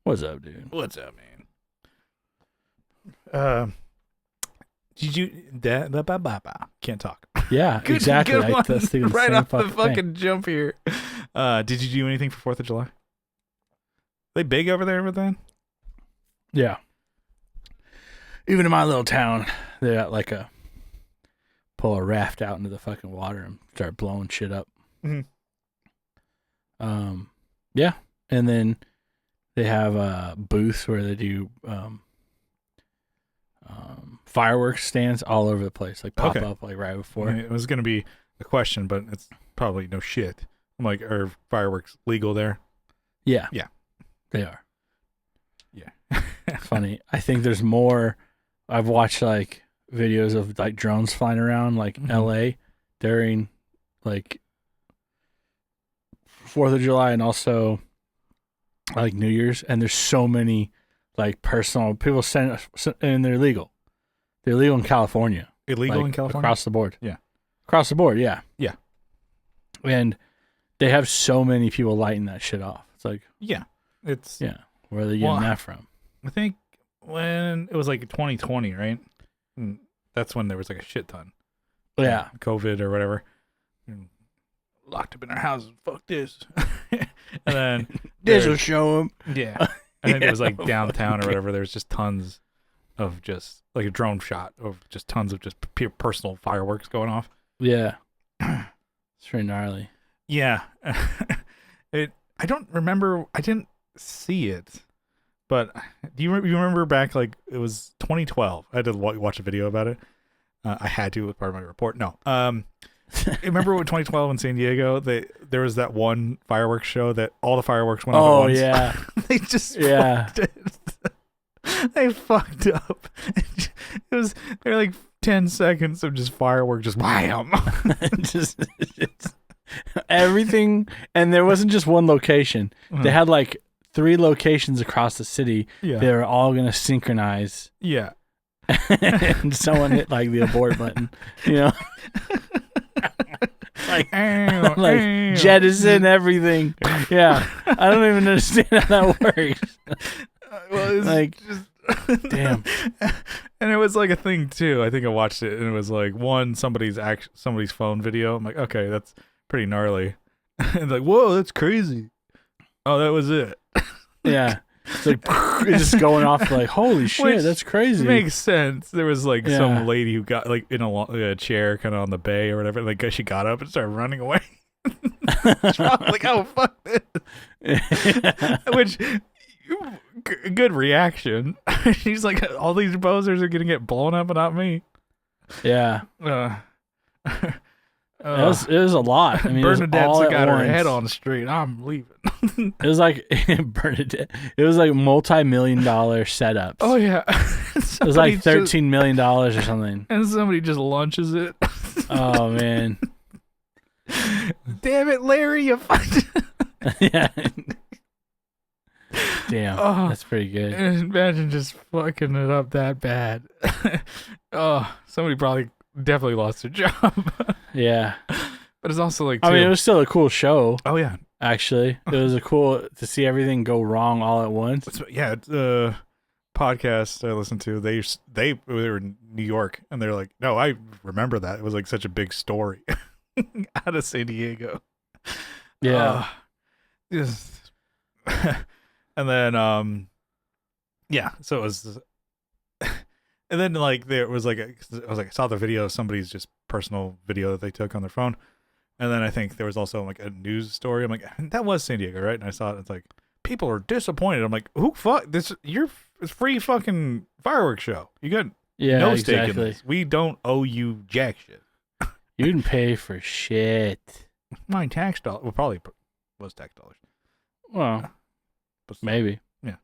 What's up, dude? What's up, man? Did you can't talk? Yeah, exactly. Good one. I was thinking Right the off same the fucking thing. jump here. Did you do anything for 4th of July? They big over there with that? Yeah. Even in my little town, they got like pull a raft out into the fucking water and start blowing shit up. Mm-hmm. Yeah, and then they have booths where they do fireworks stands all over the place, like pop up like right before. It was gonna be a question, but it's probably no shit. I'm like, are fireworks legal there? Yeah, they are. Yeah, Funny. I think there's more. I've watched like videos of like drones flying around like LA during like 4th of July and also like New Year's, and there's so many like personal people send, and they're legal. They're legal in California. Illegal like, in California? across the board. Yeah. Across the board, yeah. Yeah. And they have so many people lighting that shit off. It's like, it's where are they getting that from? I think when it was like 2020, right? That's when there was like a shit ton. Yeah. COVID or whatever. Locked up in our houses. Fuck this. And then This will show them. Yeah. I think it was like downtown or whatever. There was just tons of just like a drone shot of just tons of just personal fireworks going off. Yeah. It's pretty gnarly. Yeah. I don't remember. I didn't see it. But do you remember back, like, it was 2012. I had to watch a video about it. I had to with part of my report. No. Remember when 2012 in San Diego, there was that one fireworks show that all the fireworks went off at once? Oh, yeah. They just fucked it. They fucked up. They were like 10 seconds of just fireworks, just wham. just everything. And there wasn't just one location. They had like 3 locations across the city. Yeah. They were all going to synchronize. Yeah. And someone hit like the abort button, you know? like jettison everything. Yeah. I don't even understand how that works. Well, it's like, just... damn. And it was like a thing too. I think I watched it and it was like somebody's phone video. I'm like, okay, that's pretty gnarly. And like, whoa, that's crazy. Oh, that was it. Yeah. It's like it's just going off like, holy shit, Which that's crazy. Makes sense. There was like some lady who got like in a chair kind of on the bay or whatever. Like she got up and started running away. She's probably like, oh, fuck this. Which, good reaction. She's like, all these posers are going to get blown up and not me. Yeah. It was a lot. I mean, Bernadette's got her head on straight. I'm leaving. It was like Bernadette. It was like multi-million-dollar setups. Oh yeah, it was like $13 million or something. And somebody just launches it. Oh man! Damn it, Larry! You Yeah. Damn, that's pretty good. Imagine just fucking it up that bad. Oh, somebody probably definitely lost their job. Yeah. But it's also like, I mean, it was still a cool show. Oh yeah. Actually, it was a cool to see everything go wrong all at once. Yeah, it's a podcast I listened to. They were in New York and they're like, no, I remember that. It was like such a big story out of San Diego. Yeah. Just and then yeah, so it was and then like there was like I saw the video of somebody's just personal video that they took on their phone. And then I think there was also like a news story. I'm like, that was San Diego, right? And I saw it. It's like, people are disappointed. I'm like, who fuck this? It's free fucking fireworks show. You got no stake in this. We don't owe you jack shit. You didn't pay for shit. My tax dollar. Well, probably was tax dollars. Well, but maybe. Yeah.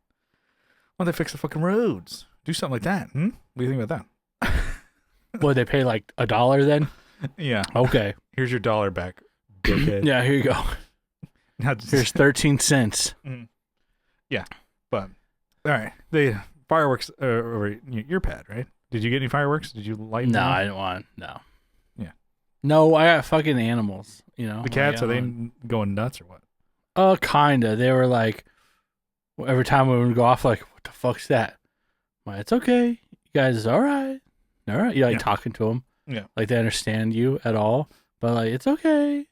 Well, they fix the fucking roads. Do something like that. What do you think about that? Would they pay like $1 then? Yeah. Okay. Here's your dollar back, dickhead. Yeah, here you go. Here's 13 cents. Yeah. But, all right. The fireworks over your pad, right? Did you get any fireworks? Did you light them? No, I didn't want. No. Yeah. No, I got fucking animals, you know. The cats, are they going nuts or what? Kinda. They were like, every time we would go off, like, what the fuck's that? I'm like, it's okay. You guys, all right. You're like talking to them. Yeah. Like they understand you at all, but like it's okay.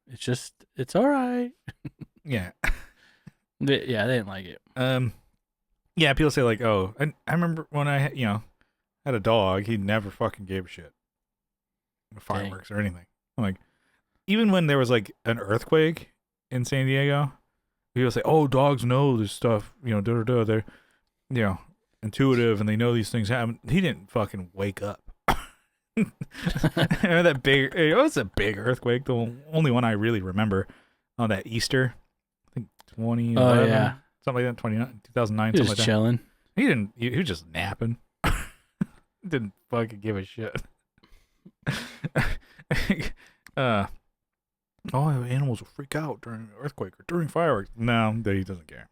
It's all right. Yeah. They didn't like it. Yeah, people say like, oh, I remember when I had a dog, he never fucking gave a shit. Fireworks or anything. I'm like, even when there was like an earthquake in San Diego, people say, oh, dogs know this stuff, they're, intuitive and they know these things happen. He didn't fucking wake up. Remember that big, it was a big earthquake, the only one I really remember on that Easter, I think 2011, something like that, 2009, something like that. Chilling. He was just napping. Didn't fucking give a shit. Animals will freak out during an earthquake or during fireworks. No, he doesn't care.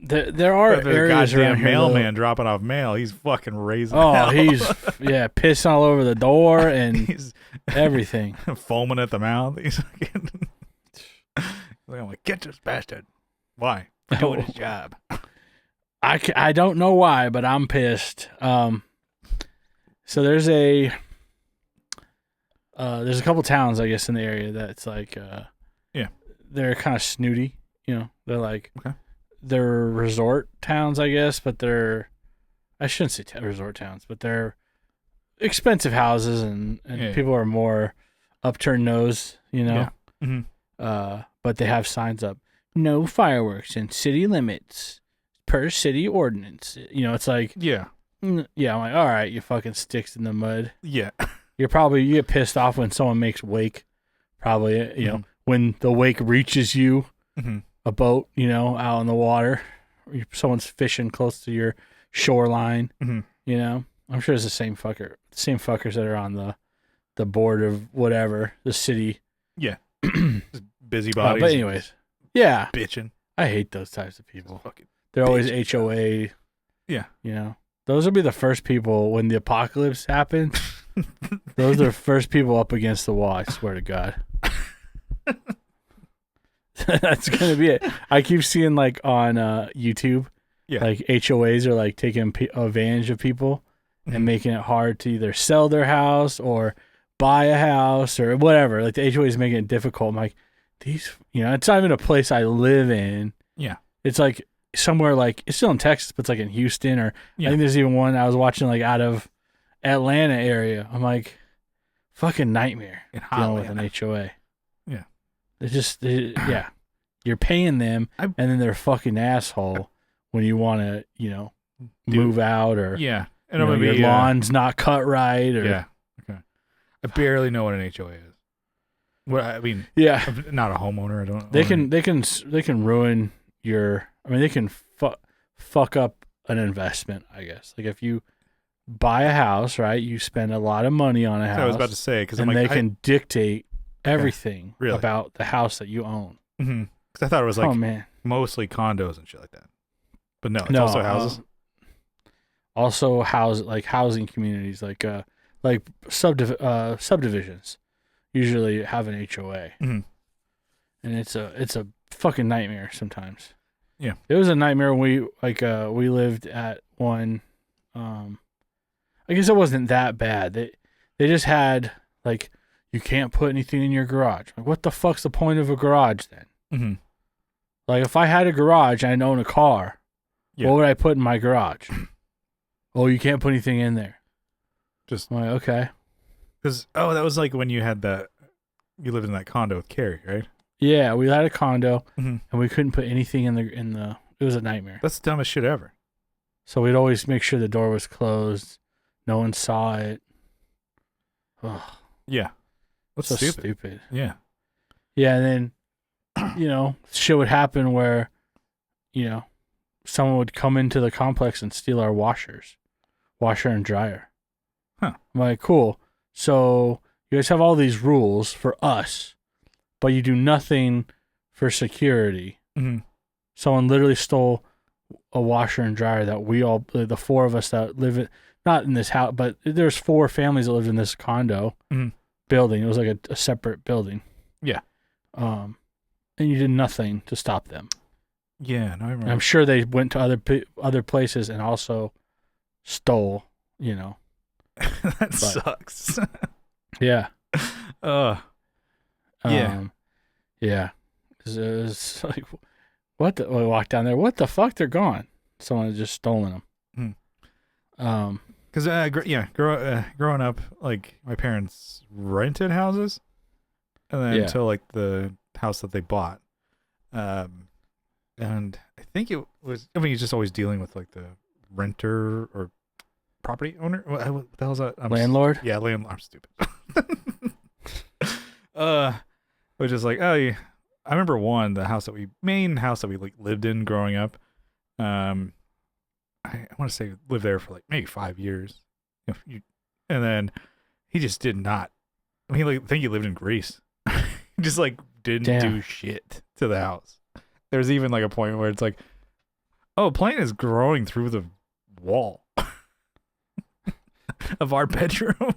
There are areas goddamn around here. Mailman dropping off mail. He's fucking raising. Oh, hell. he's pissing all over the door and he's everything, foaming at the mouth. He's like, get this bastard. Why? For doing his job. I don't know why, but I'm pissed. So there's a couple towns, I guess, in the area that's like, they're kind of snooty. They're like, they're resort towns, I guess, but I shouldn't say resort towns, but they're expensive houses, and people are more upturned nose, Yeah. Mm-hmm. But they have signs up, no fireworks in city limits per city ordinance. It's like, I'm like, all right, you fucking sticks in the mud. Yeah. You get pissed off when someone makes wake, probably, when the wake reaches you, a boat, out in the water, someone's fishing close to your shoreline, I'm sure it's the same fuckers that are on the board of whatever, the city. Yeah. Just busybodies. But anyways, yeah. Bitching. I hate those types of people. They're bitch. always HOA. Yeah. Those will be the first people when the apocalypse happens. Those are the first people up against the wall, I swear to God. That's going to be it. I keep seeing like on YouTube, like HOAs are like taking advantage of people and making it hard to either sell their house or buy a house or whatever. Like the HOA is making it difficult. I'm like, it's not even a place I live in. Yeah. It's like somewhere like, it's still in Texas, but it's like in Houston or I think there's even one I was watching like out of Atlanta area. I'm like, fucking nightmare dealing with an HOA. Yeah. It's just, you're paying them and then they're a fucking asshole when you want to, move out or, and your lawn's not cut right or. Okay. I barely know what an HOA is. Well, I mean, I'm not a homeowner. I don't. They can ruin your. I mean, they can fuck up an investment. I guess. Like if you buy a house, right? You spend a lot of money on a house. I was about to say because they can dictate everything about the house that you own. Mm-hmm. Because I thought it was like mostly condos and shit like that. But no, it's also houses. Also housing communities like subdivisions usually have an HOA. And it's a fucking nightmare sometimes. Yeah. It was a nightmare when we lived at one I guess it wasn't that bad. They just had like you can't put anything in your garage. Like what the fuck's the point of a garage then? Mm-hmm. Like if I had a garage and I own a car, what would I put in my garage? Oh, you can't put anything in there. Just I'm like, okay. Because that was like when you lived in that condo with Carrie, right? Yeah, we had a condo and we couldn't put anything in the. It was a nightmare. That's the dumbest shit ever. So we'd always make sure the door was closed, no one saw it. Ugh. Yeah, that's so stupid. Yeah, and then shit would happen where someone would come into the complex and steal our washer and dryer. Huh. I'm like, cool. So you guys have all these rules for us, but you do nothing for security. Mm-hmm. Someone literally stole a washer and dryer that we all, the four of us that live not in this house, but there's 4 families that lived in this condo building. It was like a separate building. Yeah. And you did nothing to stop them. Yeah, no, I remember. I'm sure they went to other places and also stole, you know. That sucks. Yeah. Yeah. Yeah. It's like, what the? We walked down there. What the fuck? They're gone. Someone had just stolen them. Because growing up, like my parents rented houses, and then until like the house that they bought, and I think it was. I mean, he's just always dealing with like the renter or property owner. What the hell is that? Landlord. Yeah, landlord. I'm stupid. Which is like, oh, yeah. I remember main house that we like lived in growing up. I want to say lived there for like maybe 5 years, and then he just did not. I mean, I think he lived in Greece. He just like didn't do shit to the house. There's even like a point where it's like, oh, a plant is growing through the wall of our bedroom.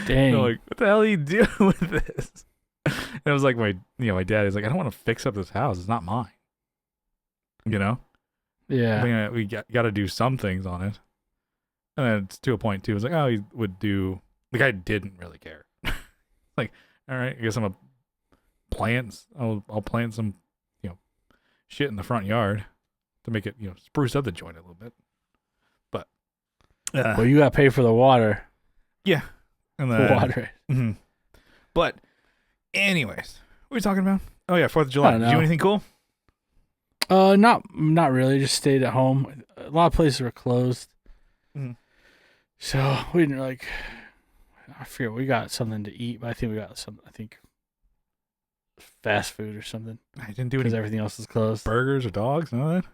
Dang. Like, what the hell are you doing with this? And it was like my dad is like, I don't want to fix up this house. It's not mine. You know? Yeah. I think we got to do some things on it. And then it's to a point too. It was like, oh, he would do. The guy didn't really care. Like, all right, I guess I'm a plants. I'll plant some, shit in the front yard to make it, spruce up the joint a little bit. But well, you got to pay for the water. Yeah. And then, water. Mm-hmm. But anyways, what are we talking about? Oh yeah, 4th of July. Did you do anything cool? Not really. Just stayed at home. A lot of places were closed. Mm-hmm. So we didn't like. I forget. We got something to eat, but I think we got some. I think fast food or something. I didn't do it because everything else is closed. Burgers or dogs, none of that.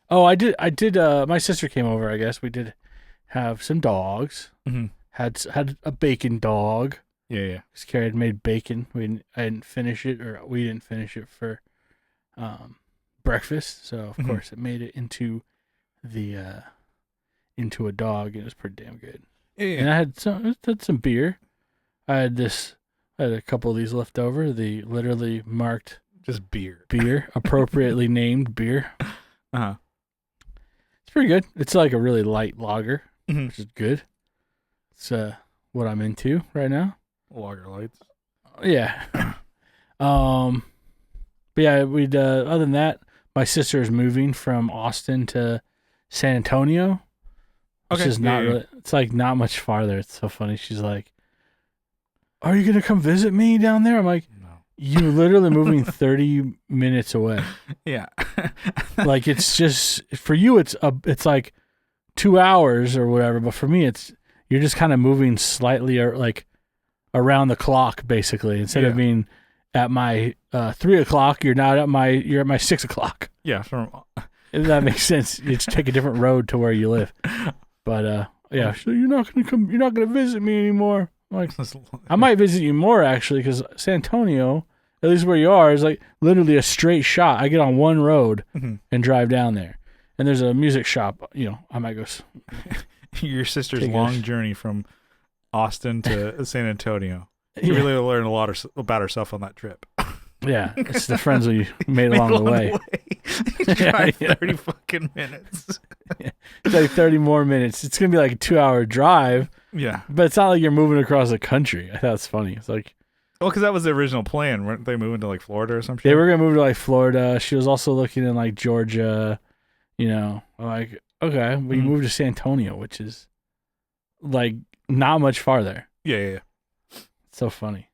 Oh, I did. My sister came over. I guess we did have some dogs. Mm-hmm. Had a bacon dog. Yeah. Because Carrie had made bacon. I didn't finish it, or we didn't finish it for breakfast. So of course it made it into a dog. It was pretty damn good. Yeah. And I had some beer. I had a couple of these left over. The literally marked just beer, appropriately named beer. Uh-huh. It's pretty good. It's like a really light lager, mm-hmm. which is good. It's what I'm into right now. Lager lights. Yeah. But yeah, we'd other than that, my sister is moving from Austin to San Antonio. Which is not really, it's like not much farther. It's so funny. She's like, "Are you gonna come visit me down there?" I'm like, "No." You're literally moving 30 minutes away. Yeah. Like it's just for you. It's like 2 hours or whatever. But for me, you're just kind of moving slightly or like around the clock basically. Instead of being at my 3 o'clock, you're at my 6 o'clock. Yeah. If that makes sense. You just take a different road to where you live. But yeah, so you're not gonna visit me anymore. I'm like, I might visit you more actually, because San Antonio, at least where you are, is like literally a straight shot. I get on one road and drive down there, and there's a music shop. I might go. Your sister's long journey from Austin to San Antonio. You really learned a lot about herself on that trip. Yeah, it's the friends we made along the way. You drive 30 fucking minutes. Yeah. It's like 30 more minutes. It's going to be like a 2-hour drive. Yeah. But it's not like you're moving across the country. I thought it's funny. It's like... Well, because that was the original plan. Weren't they moving to like Florida or something? They were going to move to like Florida. She was also looking in like Georgia. I'm like, okay, we moved to San Antonio, which is like not much farther. Yeah. It's so funny.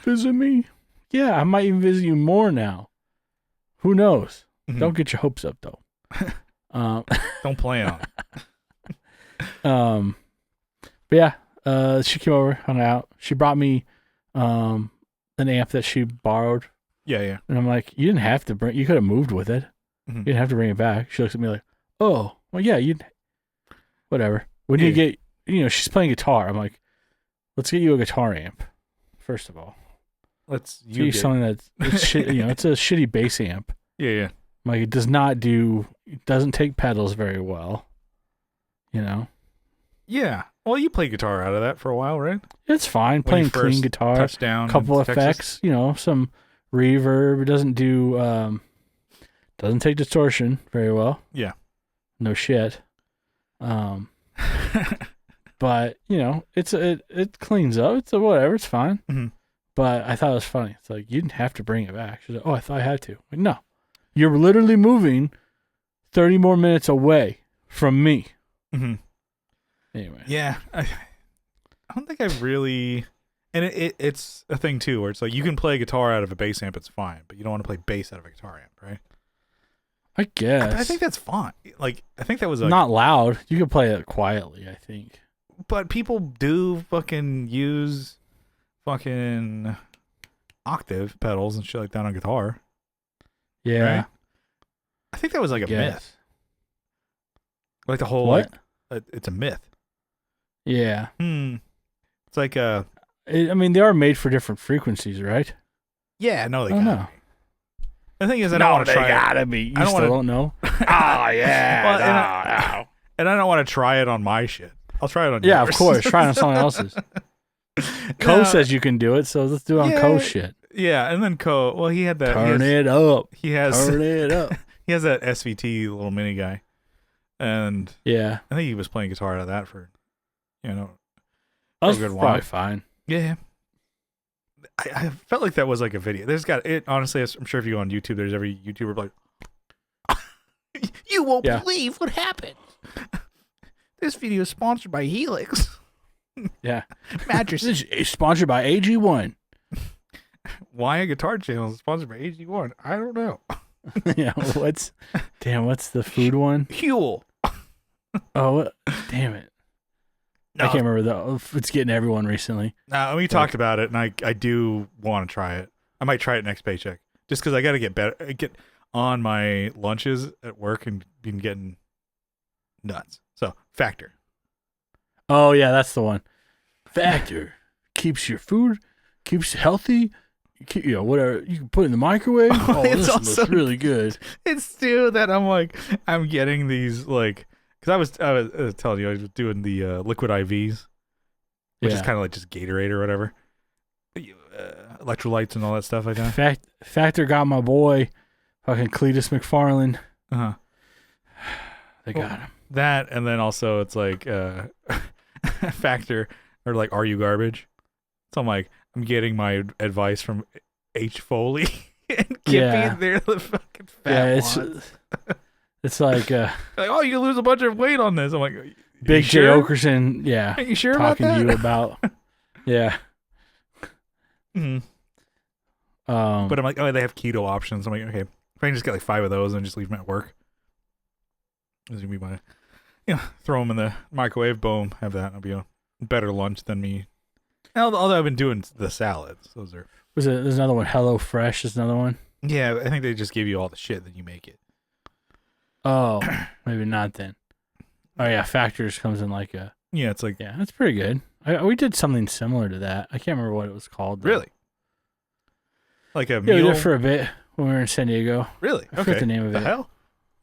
Visit me? Yeah, I might even visit you more now. Who knows? Mm-hmm. Don't get your hopes up though. Don't plan on. But yeah, she came over, hung out. She brought me an amp that she borrowed. Yeah. And I'm like, you didn't have to bring. You could have moved with it. Mm-hmm. You didn't have to bring it back. She looks at me like, oh, well, yeah, whatever. When you get, she's playing guitar. I'm like, let's get you a guitar amp. First of all, let's use something that's it's a shitty bass amp. Yeah. Like it doesn't take pedals very well. Yeah. Well, you played guitar out of that for a while, right? It's fine. Playing clean guitar, touchdown, couple effects, some reverb. It doesn't do doesn't take distortion very well. Yeah. No shit. But it cleans up. It's whatever. It's fine. Mm-hmm. But I thought it was funny. It's like, you didn't have to bring it back. She's like, oh, I thought I had to. Like, no, you're literally moving 30 more minutes away from me. Mm-hmm. Anyway. Yeah, I don't think I've really, and it's a thing too where it's like you can play guitar out of a bass amp, it's fine, but you don't want to play bass out of a guitar amp, right? I guess. I think that's fine. Like, I think that was like, not loud. You can play it quietly, I think. But people do fucking use fucking octave pedals and shit like that on guitar. Yeah. Right? I think that was like a myth. Like the whole what? It's a myth. Yeah. It's like I mean, they are made for different frequencies, right? yeah, no, they I don't gotta know. be. The thing is, I don't want to try. They gotta be. You still don't know? Oh yeah. Well, and I don't want to try it on my shit. I'll try it on yeah, yours. of course. Try it on someone else's. Co says you can do it, so let's do it on Co shit. Yeah, and then Co. Well, he had that. Turn it up. He has. Turn it up. He has that SVT little mini guy, and yeah, I think he was playing guitar out of that for, that's a good probably while. fine. Yeah. I felt like that was like a video. There's got it. Honestly, I'm sure if you go on YouTube, there's every YouTuber like, you won't believe what happened. This video is sponsored by Helix. Yeah, mattress. This is sponsored by AG1. Why a guitar channel is sponsored by AG1? I don't know. Yeah, what's the food one? Huel. Oh, damn it. No. I can't remember it's getting everyone recently. We talked about it, and I do want to try it. I might try it next paycheck, just because I got to get better. Get on my lunches at work and been getting nuts. So Factor. Oh yeah, that's the one. Factor keeps your food, keeps healthy. Whatever you can put in the microwave. Oh, this looks really good. It's too that I'm getting these like. Because I was telling you, I was doing the liquid IVs, which is kind of like just Gatorade or whatever. Electrolytes and all that stuff like that. Factor got my boy, fucking Cletus McFarland. Uh-huh. They got him. That, and then also it's like Factor, or like, are you garbage? So I'm getting my advice from H. Foley and Kippy, they're the fucking fat ones. It's like, oh, you lose a bunch of weight on this. I'm like, Big J Okerson, yeah. Are you sure talking about that? to you about, yeah. Mm-hmm. But I'm like, oh, they have keto options. I'm like, okay, if I can just get like 5 of those and just leave them at work, this is gonna be my, throw them in the microwave, boom, have that. It'll be a better lunch than me. Although I've been doing the salads, those are. There's another one. Hello Fresh is another one. Yeah, I think they just give you all the shit, then you make it. Oh, maybe not then. Oh yeah, Factors comes in like a. Yeah, it's like. Yeah, that's pretty good. We did something similar to that. I can't remember what it was called. Though. Really? Like a yeah, meal? we did it for a bit when we were in San Diego. Really? I forget the name of it. The hell?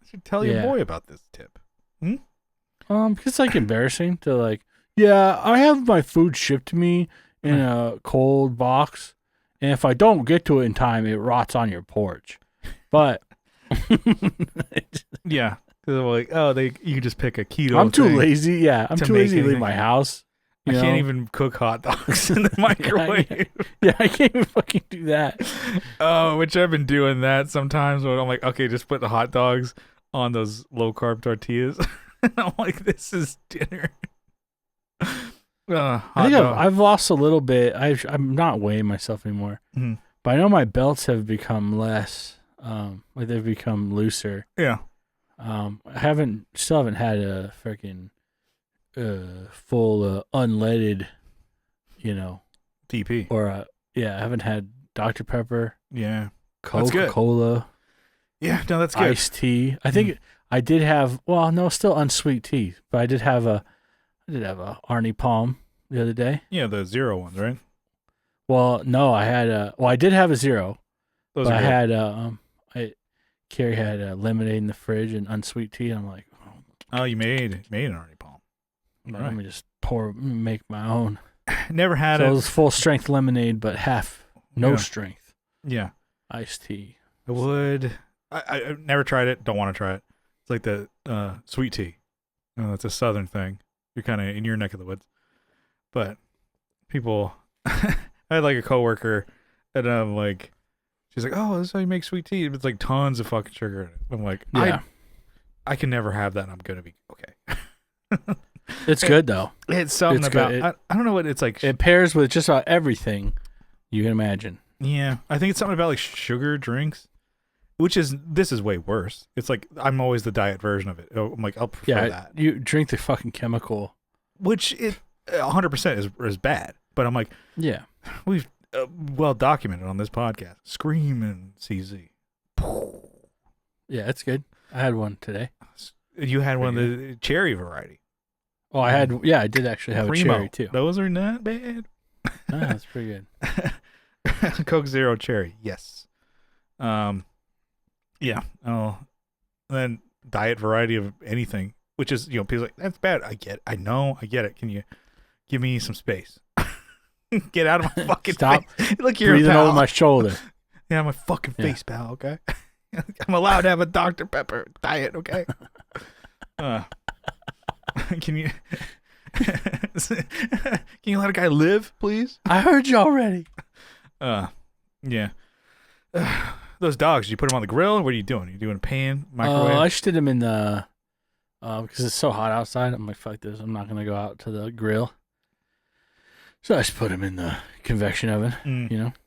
I should tell your boy about this tip. Because it's like embarrassing to like. Yeah, I have my food shipped to me in a cold box, and if I don't get to it in time, it rots on your porch. But. Yeah, because I'm like, you can just pick a keto. I'm too lazy. Yeah, I'm too lazy to leave my house. I can't even cook hot dogs in the microwave. Yeah, I can't even fucking do that. Oh, which I've been doing that sometimes. When I'm like, okay, just put the hot dogs on those low carb tortillas. And I'm like, this is dinner. I think I've lost a little bit. I'm not weighing myself anymore, but I know my belts have become less. Like they've become looser. Yeah. I still haven't had a freaking full unleaded, TP. Or I haven't had Dr. Pepper. Yeah. Coca-Cola. Yeah, no, that's good. Iced tea. I think I did have. Well, no, still unsweet tea, but I did have a Arnie Palm the other day. Yeah, the zero ones, right? Well, no, I did have a zero. Those but are I good. had Carrie had lemonade in the fridge and unsweet tea. And I'm like, oh, you made an Arnie Palm. Let me just make my own. Never had so it. It was full strength lemonade, but half no strength. Yeah, Iced tea. I would. I've never tried it. Don't want to try it. It's like the sweet tea. It's a southern thing. You're kind of in your neck of the woods. But people, I had like a coworker, and I'm like, she's like, "Oh, this is how you make sweet tea." It's like tons of fucking sugar in it. I'm like, Yeah. I can never have that, and I'm gonna be okay. It's good though. It's something It's about good. I don't know what it's like. It pairs with just about everything you can imagine. Yeah, I think it's something about like sugar drinks, this is way worse. It's like I'm always the diet version of it. I'm like, I'll prefer that. You drink the fucking chemical. Which it 100% is bad. But I'm like, Yeah. we've well documented on this podcast. Screaming CZ. Yeah, it's good. I had one today. You had one of the cherry variety. Oh, I did actually have Primo. a cherry too. Those are not bad. Oh, that's pretty good. Coke Zero cherry, yes. Yeah. Oh, then diet variety of anything, which is people like that's bad. I know, I get it. Can you give me some space? Get out of my fucking Stop face. Look, you're breathing pal. over my shoulder. Yeah, my fucking face, pal. Okay, I'm allowed to have a Dr. Pepper diet. Okay. Can you? Can you let a guy live, please? I heard you already. Yeah. Those dogs, you put them on the grill? What are you doing? Are you doing a pan, microwave? I just did them in the because it's so hot outside. I'm like, fuck this. I'm not gonna go out to the grill. So I just put them in the convection oven.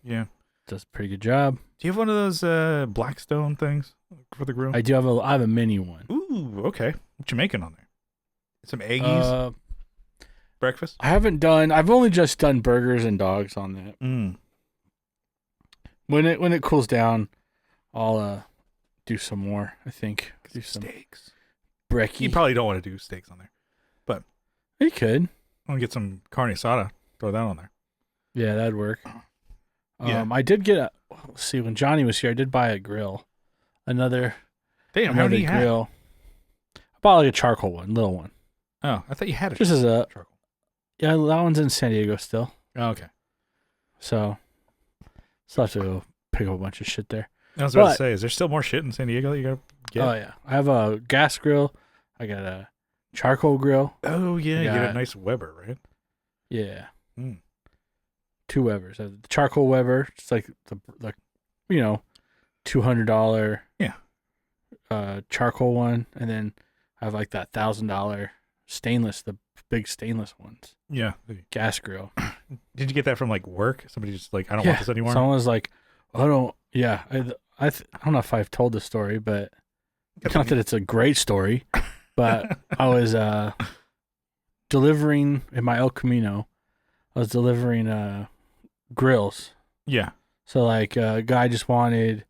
Yeah. Does a pretty good job. Do you have one of those Blackstone things for the grill? I do have I have a mini one. Ooh, okay. What you making on there? Some eggies? Breakfast? I've only just done burgers and dogs on that. When it cools down, I'll do some more, I think. Do some steaks. Brekkie. You probably don't want to do steaks on there. But you could. I want to get some carne asada. Throw that on there. Yeah, that'd work. Yeah. I did get let's see, when Johnny was here, I did buy a grill. Another Damn, how many grill. I bought like a charcoal one, little one. Oh, I thought you had it. Just as a charcoal. Yeah, that one's in San Diego still. Oh, okay. So still have to go pick up a bunch of shit there. I was about to say, is there still more shit in San Diego that you gotta get? Oh yeah. I have a gas grill. I got a charcoal grill. Oh yeah, you get a nice Weber, right? Yeah. 2 Webers. I have the charcoal Weber. It's like the $200 charcoal one, and then I have like that $1,000 stainless, the big stainless ones. Yeah. Gas grill. Did you get that from like work? Somebody just like, I don't want this anymore. Someone was like, I don't know if I've told the story, but not that it's a great story, but I was delivering in my El Camino. I was delivering grills. Yeah. So like a guy just wanted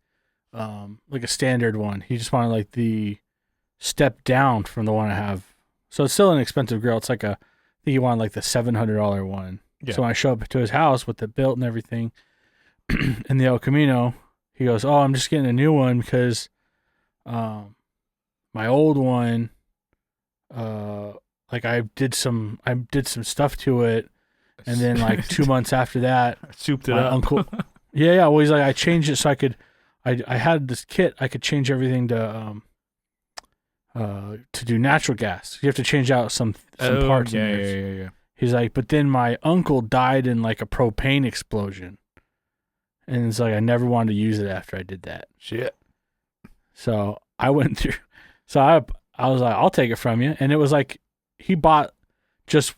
like a standard one. He just wanted like the step down from the one I have. So it's still an expensive grill. It's like I think he wanted like the $700 one. Yeah. So when I show up to his house with it built and everything in the El Camino, he goes, "Oh, I'm just getting a new one because my old one like I did some stuff to it, and then like 2 months after that, souped it my up." Uncle, yeah. Well, he's like, I changed it so I had this kit. I could change everything to do natural gas. You have to change out some parts. Yeah. He's like, but then my uncle died in like a propane explosion, and it's like I never wanted to use it after I did that. Shit. So I went through. So I was like, I'll take it from you, and it was like he bought just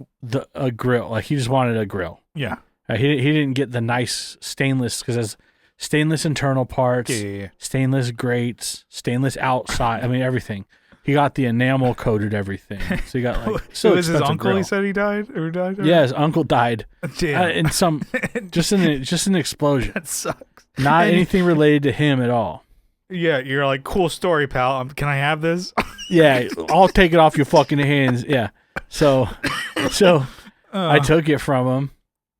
a grill. Like he just wanted a grill. Yeah. He didn't get the nice stainless because there's stainless internal parts, stainless grates, stainless outside. I mean everything. He got the enamel coated everything. So he got like so is his uncle? Grill. He said he died or died. Yeah, his uncle died. Damn. In some just an explosion. That sucks. Not anything related to him at all. Yeah, you're like, cool story, pal. Can I have this? Yeah, I'll take it off your fucking hands. Yeah. So I took it from him,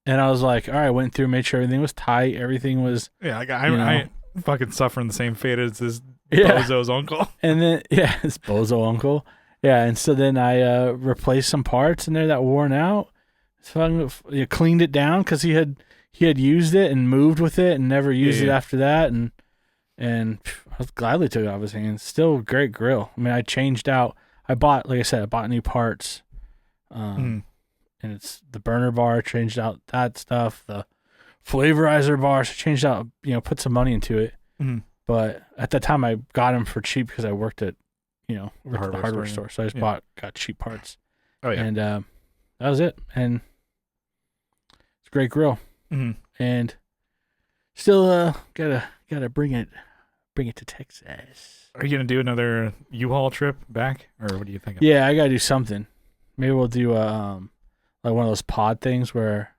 and I was like, all right, went through, made sure everything was tight, everything was. Yeah, I ain't fucking suffering the same fate as this bozo's uncle. And then his bozo uncle. Yeah, and so then I replaced some parts in there that worn out. So I cleaned it down because he had used it and moved with it and never used it after that, and and I gladly took it off his hands. Still a great grill. I mean, I bought, like I said, I bought new parts. And it's the burner bar, changed out that stuff, the flavorizer bars, changed out, put some money into it. But at that time, I got them for cheap because I worked at, the hardware store. So I just got cheap parts. Oh yeah, and that was it. And it's a great grill. And still, gotta bring it to Texas. Are you gonna do another U-Haul trip back, or what do you think? Yeah, I gotta do something. Maybe we'll do like one of those pod things where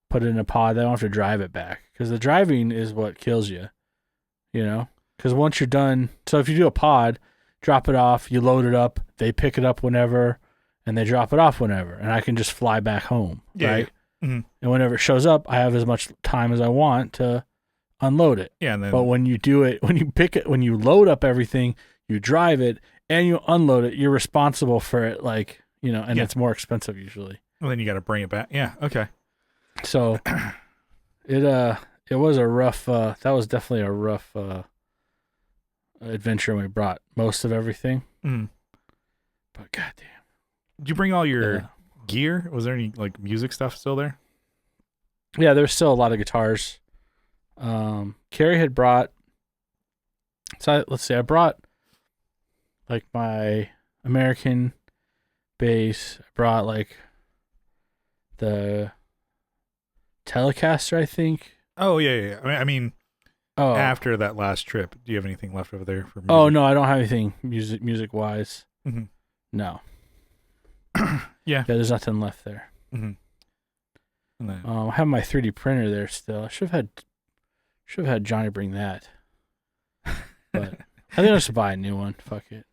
put it in a pod. They don't have to drive it back because the driving is what kills you. Because once you're done, so if you do a pod, drop it off, you load it up, they pick it up whenever, and they drop it off whenever, and I can just fly back home, right? Yeah. And whenever it shows up, I have as much time as I want to unload it. Yeah, and then, but when you do it, when you pick it, when you load up everything, you drive it, and you unload it, you're responsible for it, and it's more expensive usually. Well, then you got to bring it back. Yeah, okay. So it was a rough. That was definitely a rough adventure when we brought most of everything. But goddamn, did you bring all your gear? Was there any like music stuff still there? Yeah, there's still a lot of guitars. Carrie had brought. So let's see, I brought like my American bass. I brought like the Telecaster, I think. Oh yeah. I mean, after that last trip, do you have anything left over there for music? Oh no, I don't have anything music wise. No. Yeah, there's nothing left there. And then, I have my 3D printer there still. I should have had Johnny bring that. But I think I should buy a new one. Fuck it.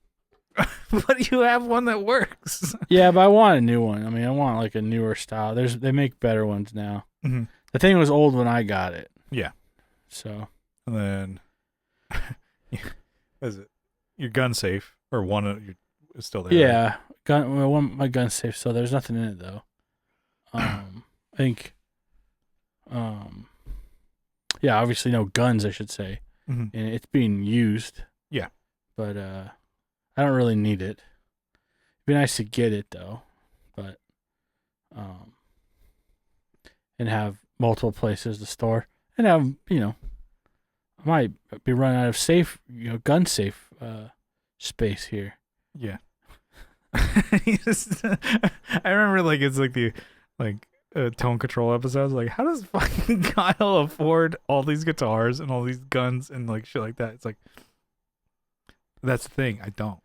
But you have one that works. Yeah, but I want a new one. I mean, I want like a newer style. They make better ones now. The thing was old when I got it. Yeah. So. And then, is it your gun safe or one of you is still there? Yeah, right? My gun's safe. So there's nothing in it though. I think. Yeah, obviously no guns, I should say, and it's being used. Yeah. But I don't really need it. It'd be nice to get it though, but and have multiple places to store and have I might be running out of gun safe space here. Yeah. I remember like it's like the tone control episodes. Like, how does fucking Kyle afford all these guitars and all these guns and like shit like that? It's like that's the thing. I don't.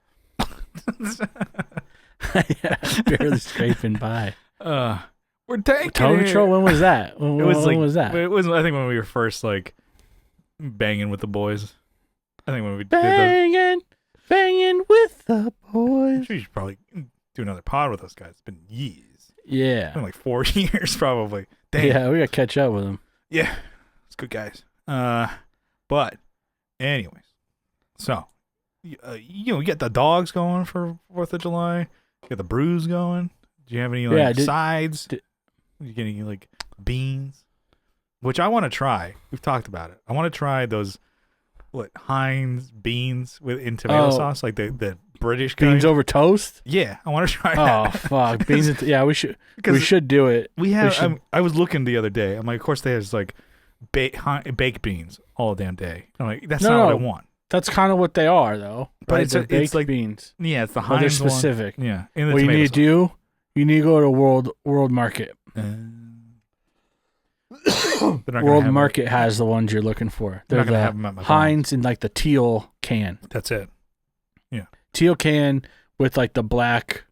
Yeah, barely scraping by. We're taking tone control. When was that? When was that? It was I think when we were first like banging with the boys. I think when we banging with the boys. We should probably do another pod with those guys. It's been years. Yeah, it's been like 4 years probably. Damn. Yeah, we gotta catch up with them. Yeah, it's good guys. But anyways, so you get the dogs going for 4th of July. You got the brews going. Do you have any sides? You getting like beans? Which I want to try. We've talked about it. I want to try those Heinz beans in tomato sauce, like the British kind. Beans over toast. Yeah, I want to try that. Oh fuck, beans! Yeah, we should do it. I was looking the other day. I'm like, of course they have like baked beans all damn day. I'm like, that's not what I want. That's kind of what they are, though. But right? it's like beans. Yeah, it's the Heinz. They're specific. One. Yeah. What you need to do, you need to go to World Market. World Market has the ones you're looking for. They're not gonna have them at my Heinz in like the teal can. That's it. Yeah. Teal can with like the black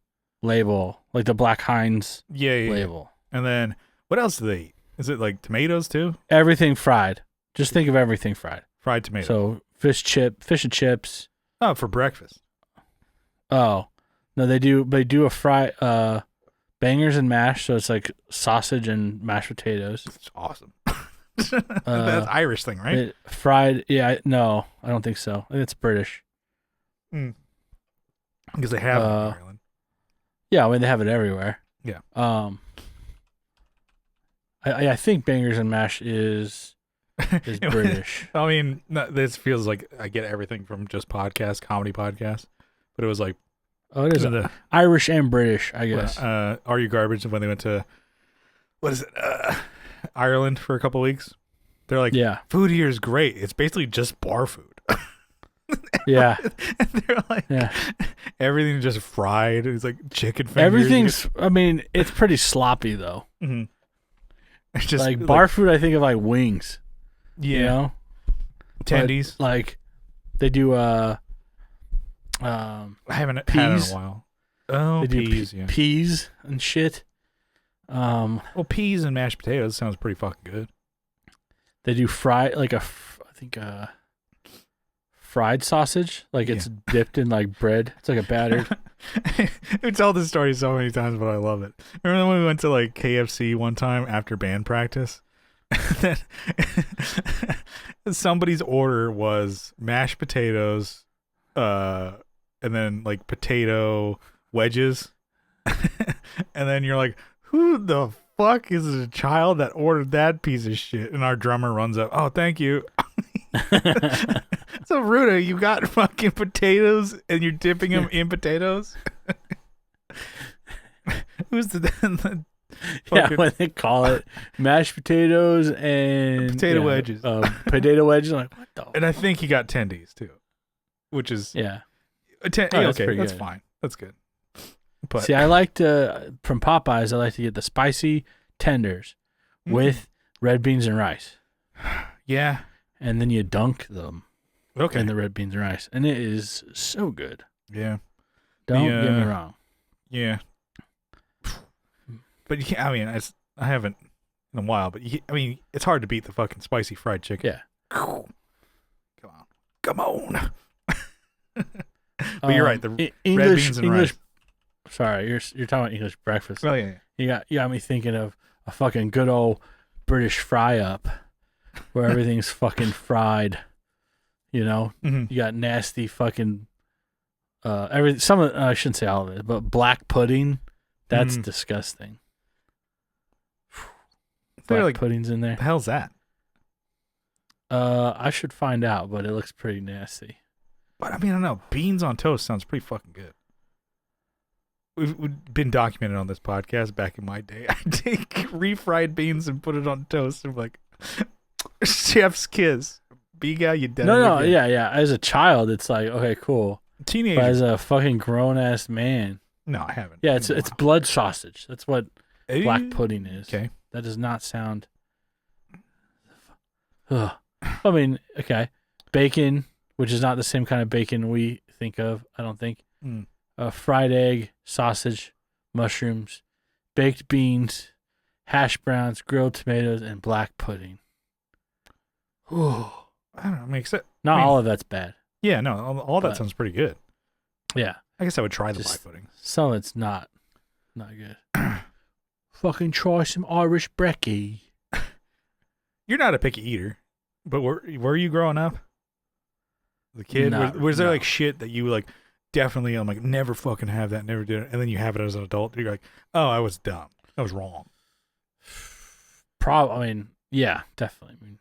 label, like the black Heinz label. And then what else do they eat? Is it like tomatoes too? Everything fried. Just think of everything fried. Fried tomatoes. So fish and chips. Oh, for breakfast. Oh. No, they do a fry bangers and mash, so it's like sausage and mashed potatoes. It's awesome. That's Irish thing, right? Fried, yeah. No, I don't think so. I think it's British. Because they have it in Ireland. Yeah, I mean they have it everywhere. Yeah. I think bangers and mash is is British. I mean, this feels like I get everything from just comedy podcasts, but it was like, Oh, it is Irish and British, I guess. Are You Garbage? When they went to, what is it, Ireland for a couple of weeks. They're like, yeah, food here is great. It's basically just bar food. Yeah. And they're like, everything's just fried. It's like chicken fingers. Everything's, I mean, it's pretty sloppy, though. Mm-hmm. It's just like bar food, I think of like wings. Yeah. You know? Tendies. But, like, they do, I haven't peas. had it in a while. Oh, they peas, do yeah. Peas and shit. Well, peas and mashed potatoes sounds pretty fucking good. They do fried, like fried sausage. Like it's dipped in like bread. It's like a battered. We told this story so many times, but I love it. Remember when we went to like KFC one time after band practice? Somebody's order was mashed potatoes, and then like potato wedges. And then you're like, who the fuck is a child that ordered that piece of shit? And our drummer runs up, oh, thank you. So Ruda, you got fucking potatoes and you're dipping them in potatoes? Who's the yeah, when they call it mashed potatoes and potato wedges. Potato wedges. I'm like, what the And I think he got tendies too, which is okay, that's fine. That's good. But see, I like to from Popeyes. I like to get the spicy tenders with red beans and rice. Yeah, and then you dunk them in the red beans and rice, and it is so good. Yeah, don't get me wrong. Yeah, but I mean, I haven't in a while, but I mean, it's hard to beat the fucking spicy fried chicken. Yeah, come on. But you're right. The red beans and rice. Sorry, you're talking about English breakfast. Oh yeah. You got me thinking of a fucking good old British fry up, where everything's fucking fried. You know, you got nasty fucking I shouldn't say all of it, but black pudding. That's disgusting. Black pudding's in there. The hell's that? I should find out, but it looks pretty nasty. But I mean, I don't know. Beans on toast sounds pretty fucking good. We've been documented on this podcast back in my day. I take refried beans and put it on toast. I'm like, chef's kiss. Biga, you dead. No, yeah. As a child, it's like, okay, cool. Teenager. But as a fucking grown-ass man. No, I haven't. Yeah, it's blood sausage. That's what black pudding is. Okay. That does not sound... Ugh. I mean, okay. Bacon, which is not the same kind of bacon we think of, I don't think. Fried egg, sausage, mushrooms, baked beans, hash browns, grilled tomatoes, and black pudding. Ooh. I don't know. Makes it. Not all of that's bad. Yeah, no, all that sounds pretty good. Yeah. I guess I would try the black pudding. Some of it's not good. Fucking try some Irish brekkie. You're not a picky eater, but were you growing up? The kid? Was there like shit that you like? Definitely, I'm like, never fucking have that, never did it. And then you have it as an adult. You're like, oh, I was dumb. I was wrong. I mean, yeah, definitely. I mean,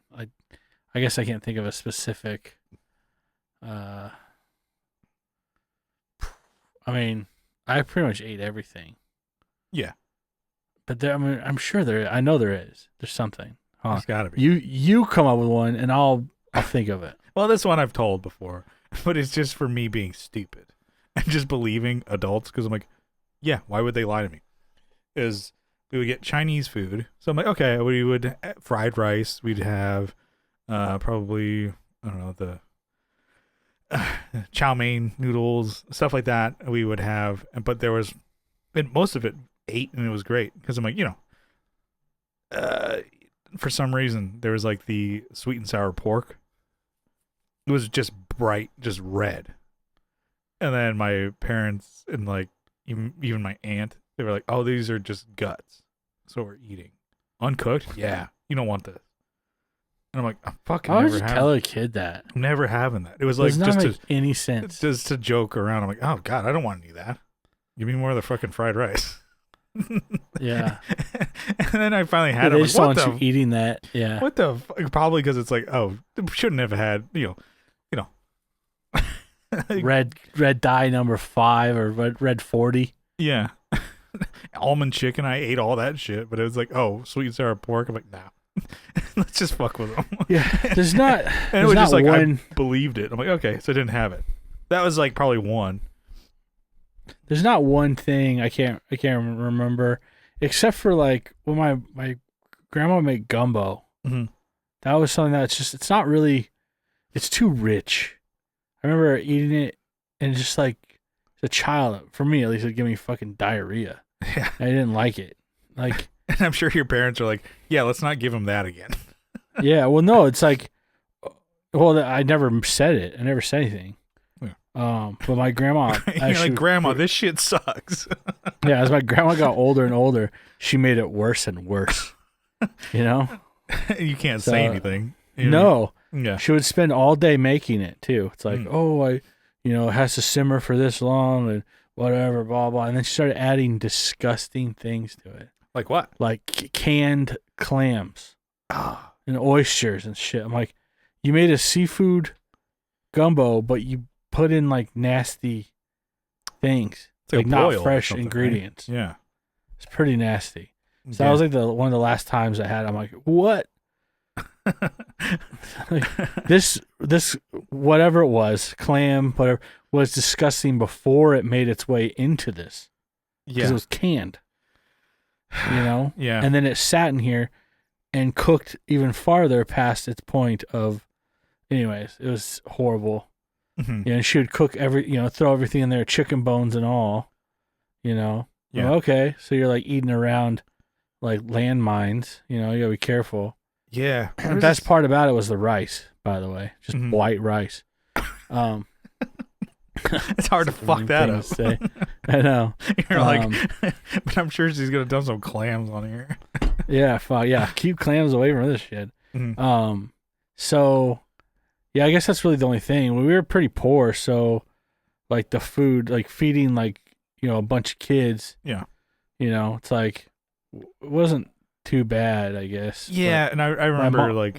I guess I can't think of a specific. I mean, I pretty much ate everything. Yeah. But I'm sure I know there is. There's something. There's gotta be. You come up with one, and I'll think of it. Well, this one I've told before, but it's just for me being stupid and just believing adults, because I'm like, yeah, why would they lie to me? Is we would get Chinese food, so I'm like, okay, we would fried rice. We'd have probably, I don't know, the chow mein noodles, stuff like that. We would have, but there was, and most of it ate, and it was great because I'm like, for some reason there was like the sweet and sour pork. It was just bright, just red. And then my parents and like even my aunt, they were like, "Oh, these are just guts." So we're eating uncooked. Yeah, you don't want this. And I'm like, I'm fucking. Why would you tell a kid that? I'm never having that. It was like just make any sense. Just to joke around. I'm like, oh god, I don't want any of that. Give me more of the fucking fried rice. Yeah. And then I finally had They it. just Like, don't want you eating that. Yeah. what the fuck? Probably because it's like, oh, shouldn't have had, red dye number 5 or red 40. yeah. Almond chicken. I ate all that shit, but it was like, oh, sweet and sour pork. I'm like, nah. Let's just fuck with them. Yeah. There's not. And it was just like, I believed it. I'm like, okay, so I didn't have it. That was like probably one. There's not one thing I can't remember, except for like when my grandma made gumbo. Mm-hmm. That was something that's just, it's not really, it's too rich. I remember eating it and just like, as a child, for me at least, it'd give me fucking diarrhea. Yeah. I didn't like it. Like, and I'm sure your parents are like, yeah, let's not give him that again. yeah, well, no, it's like, well, I never said it. I never said anything. Yeah. But my grandma, you're like, Grandma, this shit sucks. Yeah, as my grandma got older and older, she made it worse and worse. You know? You can't say anything. No. Yeah. She would spend all day making it too. It's like, it has to simmer for this long and whatever, blah, blah. And then she started adding disgusting things to it. Like what? Like canned clams and oysters and shit. I'm like, you made a seafood gumbo, but you put in like nasty things. It's like not fresh ingredients. Right? Yeah. It's pretty nasty. So that was like one of the last times I had. I'm like, what? Like, this whatever it was, clam, whatever, was disgusting before it made its way into this. Because it was canned. You know? Yeah. And then it sat in here and cooked even farther past its point of, anyways, it was horrible. Mm-hmm. And she would cook throw everything in there, chicken bones and all, Yeah. Well, okay. So you're like eating around like landmines, you gotta be careful. Yeah. The best part about it was the rice, by the way. Just white rice. It's hard to fuck that up. Say. I know. You're like, but I'm sure she's gonna dump some clams on here. Yeah, fuck yeah. Keep clams away from this shit. Mm-hmm. So yeah, I guess that's really the only thing. We were pretty poor, so like the food, like feeding like, a bunch of kids. Yeah. It's like it wasn't too bad, I guess. Yeah, and I remember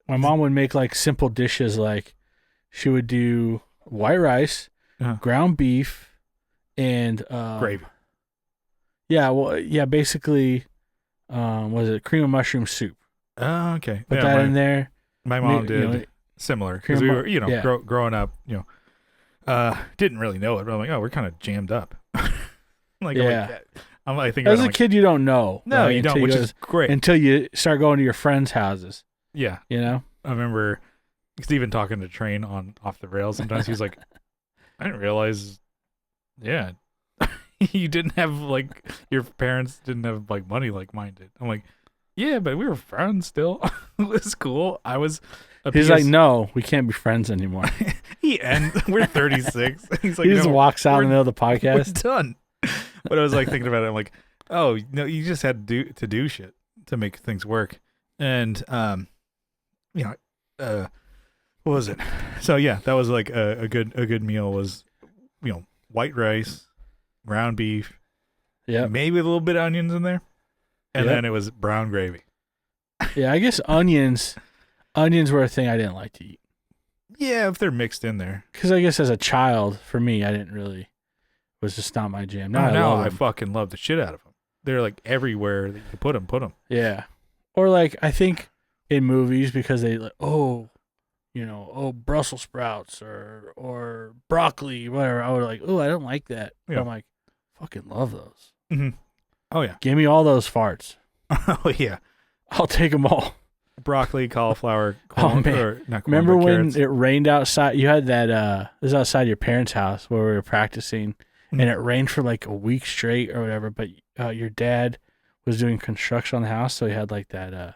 my mom would make like simple dishes, like she would do white rice, ground beef, and gravy. Yeah, well, yeah, basically, was it cream of mushroom soup? Oh, okay. Put that in there. My mom did similar because we were growing up. Didn't really know it, but I'm like, oh, we're kind of jammed up. Like, yeah. I think as a kid, you don't know. No, you don't, which is great until you start going to your friends' houses. Yeah, I remember Steven talking to Train on Off the Rails. Sometimes he's like, I didn't realize. Yeah, you didn't have like your parents didn't have like money like mine did. I'm like, yeah, but we were friends still. It was cool. I was. He's like, no, we can't be friends anymore. And we're 36. He's like, he just walks out in the middle of the podcast. We're done. But I was like thinking about it. I'm like, oh, no, you just had to do shit to make things work. And what was it? So yeah, that was like a good meal was, white rice, ground beef, maybe a little bit of onions in there, and then it was brown gravy. Yeah, I guess onions were a thing I didn't like to eat. Yeah, if they're mixed in there. Because I guess as a child, for me, I didn't really. It was just not my jam. Now I fucking love the shit out of them. They're like everywhere that you put them. Yeah. Or like, I think in movies, because they like, Brussels sprouts or broccoli, whatever. I would like, I don't like that. Yeah. But I'm like, fucking love those. Mm-hmm. Oh, yeah. Give me all those farts. Oh, yeah. I'll take them all. Broccoli, cauliflower, corn, remember when carrots. it rained outside? You had that, it was outside your parents' house where we were practicing. And it rained for like a week straight or whatever, but your dad was doing construction on the house, so he had like that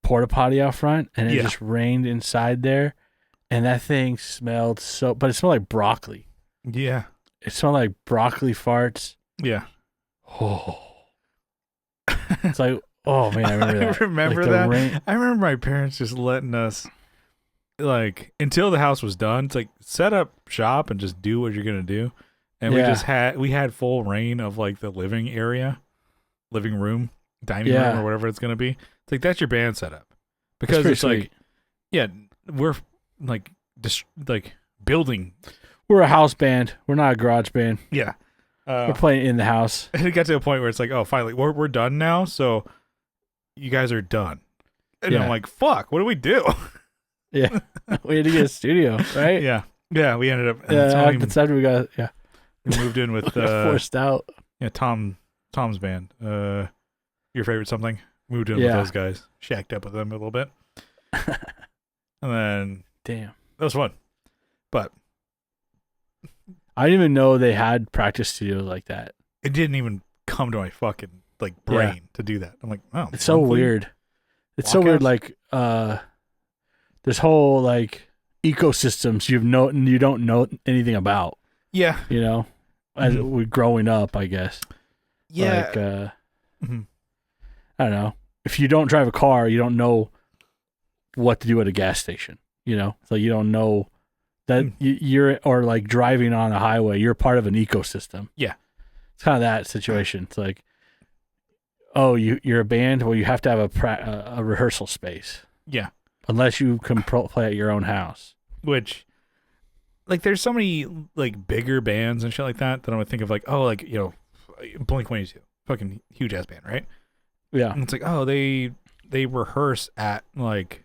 porta potty out front, and it just rained inside there, and that thing smelled but it smelled like broccoli. Yeah. It smelled like broccoli farts. Yeah. Oh. It's like, oh man, I remember that. I remember that. I remember my parents just letting us, like, until the house was done, it's like, set up shop and just do what you're going to do. and we had full reign of like the living room, dining room, or whatever it's gonna be. It's like that's your band setup, because it's sweet. like, we're like building. We're a house band. We're not a garage band. Yeah. We're playing in the house. And it got to a point where it's like, oh, finally, we're done now, so you guys are done. And I'm like, fuck, what do we do? Yeah. We had to get a studio, right? Yeah. Yeah, we ended up... that's after we moved in with... forced out. Yeah, Tom's band. Your favorite something? Moved in with those guys. Shacked up with them a little bit. And then... Damn. That was fun. But... I didn't even know they had practice studios like that. It didn't even come to my fucking brain to do that. I'm like, oh, it's so weird. It's so weird. Like, this whole like ecosystems you don't know anything about. Yeah, you know, as we're growing up, I guess. Yeah. Like, I don't know. If you don't drive a car, you don't know what to do at a gas station. You know, so you don't know. That you're, or like driving on a highway, you're part of an ecosystem. Yeah. It's kind of that situation. It's like, oh, you're a band? Well, you have to have a rehearsal space. Yeah. Unless you can play at your own house. Which, like, there's so many, like, bigger bands and shit like that I would think of, like, oh, like, you know, Blink-182. Fucking huge-ass band, right? Yeah. And it's like, oh, they rehearse at, like,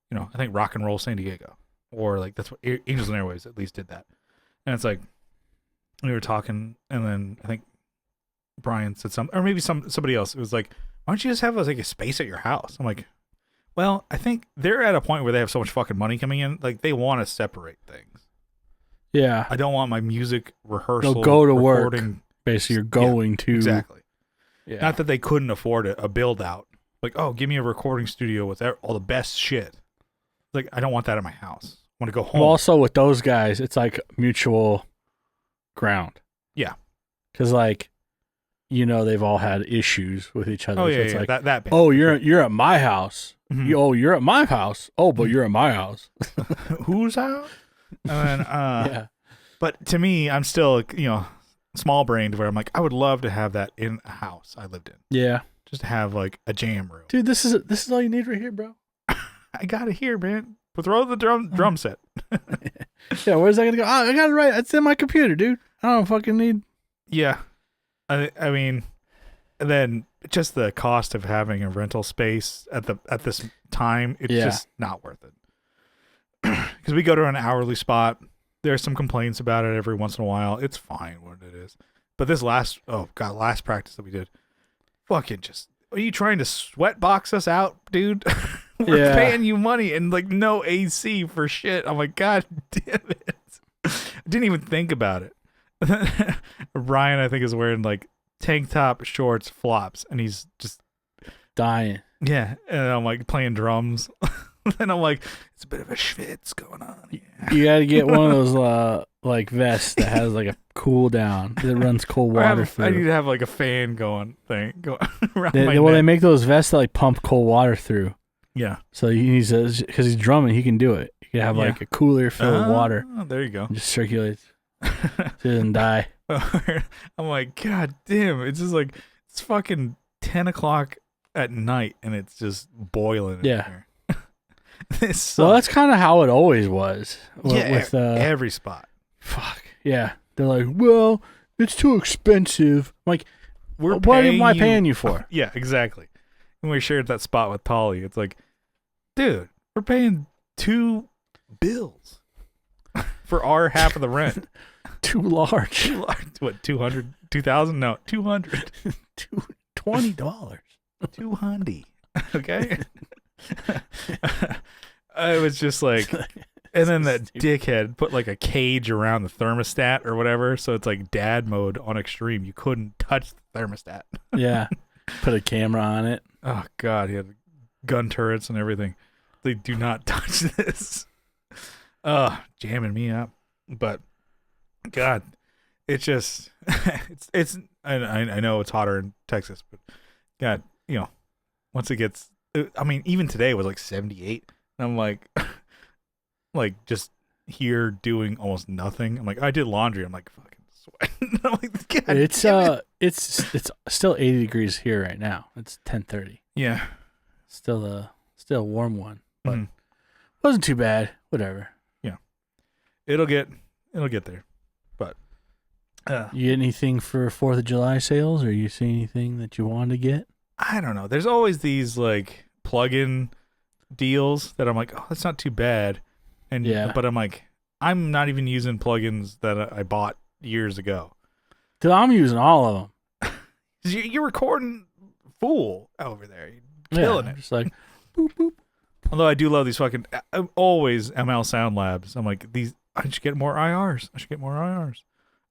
you know, I think Rock and Roll San Diego. Or like that's what Angels and Airwaves at least did that. And it's like we were talking, and then I think Brian said something, or maybe somebody else. It was like, why don't you just have like a space at your house? I'm like, well, I think they're at a point where they have so much fucking money coming in, like they want to separate things. Yeah, I don't want my music rehearsal. They'll go to work. Basically, you're going to exactly. Yeah. Not that they couldn't afford a build out. Like, oh, give me a recording studio with all the best shit. Like, I don't want that in my house. I want to go home. Well, also with those guys, it's like mutual ground. Yeah. Because, like, you know, they've all had issues with each other. Oh, so yeah, it's yeah. Like, that band. Oh, you're at my house. Mm-hmm. You're at my house. Oh, but you're at my house. Whose house? And then, yeah. But to me, I'm still, you know, small-brained where I'm like, I would love to have that in a house I lived in. Yeah. Just to have, like, a jam room. Dude, this is all you need right here, bro. I got it here, man. But throw the drum set. Yeah, where's that gonna go? Oh, I got it right. It's in my computer, dude. I don't fucking need. Yeah, I mean, and then just the cost of having a rental space at this time, it's just not worth it. Because we go to an hourly spot. There's some complaints about it every once in a while. It's fine what it is. But this last practice that we did, fucking just, are you trying to sweat box us out, dude? We're paying you money and like no AC for shit. I'm like, God damn it. I didn't even think about it. Ryan, I think, is wearing like tank top, shorts, flops, and he's just dying. Yeah. And I'm like playing drums. And I'm like, it's a bit of a schwitz going on. Yeah. You got to get one of those like vests that has like a cool down. It runs cold water through. I need to have like a fan going around my neck. They make those vests that like pump cold water through. Yeah. So because he's drumming, he can do it. He can have like a cooler filled with water. There you go. It just circulates. So he doesn't die. I'm like, God damn. It's just like, it's fucking 10 o'clock at night and it's just boiling in here. Well, that's kind of how it always was. With every spot. Fuck. Yeah. They're like, well, it's too expensive. I'm like, what am I paying you for? Yeah, exactly. When we shared that spot with Polly, it's like, dude, we're paying 2 bills for our half of the rent. Too large. What, 200? 2,000? No, 200. $20. 200. Okay? I was just like, and then that dickhead put like a cage around the thermostat or whatever, so it's like dad mode on extreme. You couldn't touch the thermostat. Yeah. Put a camera on it. Oh, God. He had gun turrets and everything. They do not touch this. Jamming me up. But, God, it's just, I know it's hotter in Texas, but, God, you know, once it gets, I mean, even today it was like 78. And I'm like just here doing almost nothing. I'm like, I did laundry. I'm like, fucking sweating. I'm like, God It's damn it. it's still 80 degrees here right now. It's 10:30. Yeah. Still a warm one, but Mhm. wasn't too bad. Whatever. It'll get there. But You get anything for 4th of July sales, or you see anything that you wanted to get? I don't know. There's always these like plug-in deals that I'm like, oh, that's not too bad. And Yeah. but I'm like, I'm not even using plugins that I bought years ago. Dude, I'm using all of them. You're recording full over there. You're killing it. Just like boop boop. Although I do love these fucking always ML Sound Labs. I'm like, I should get more IRs.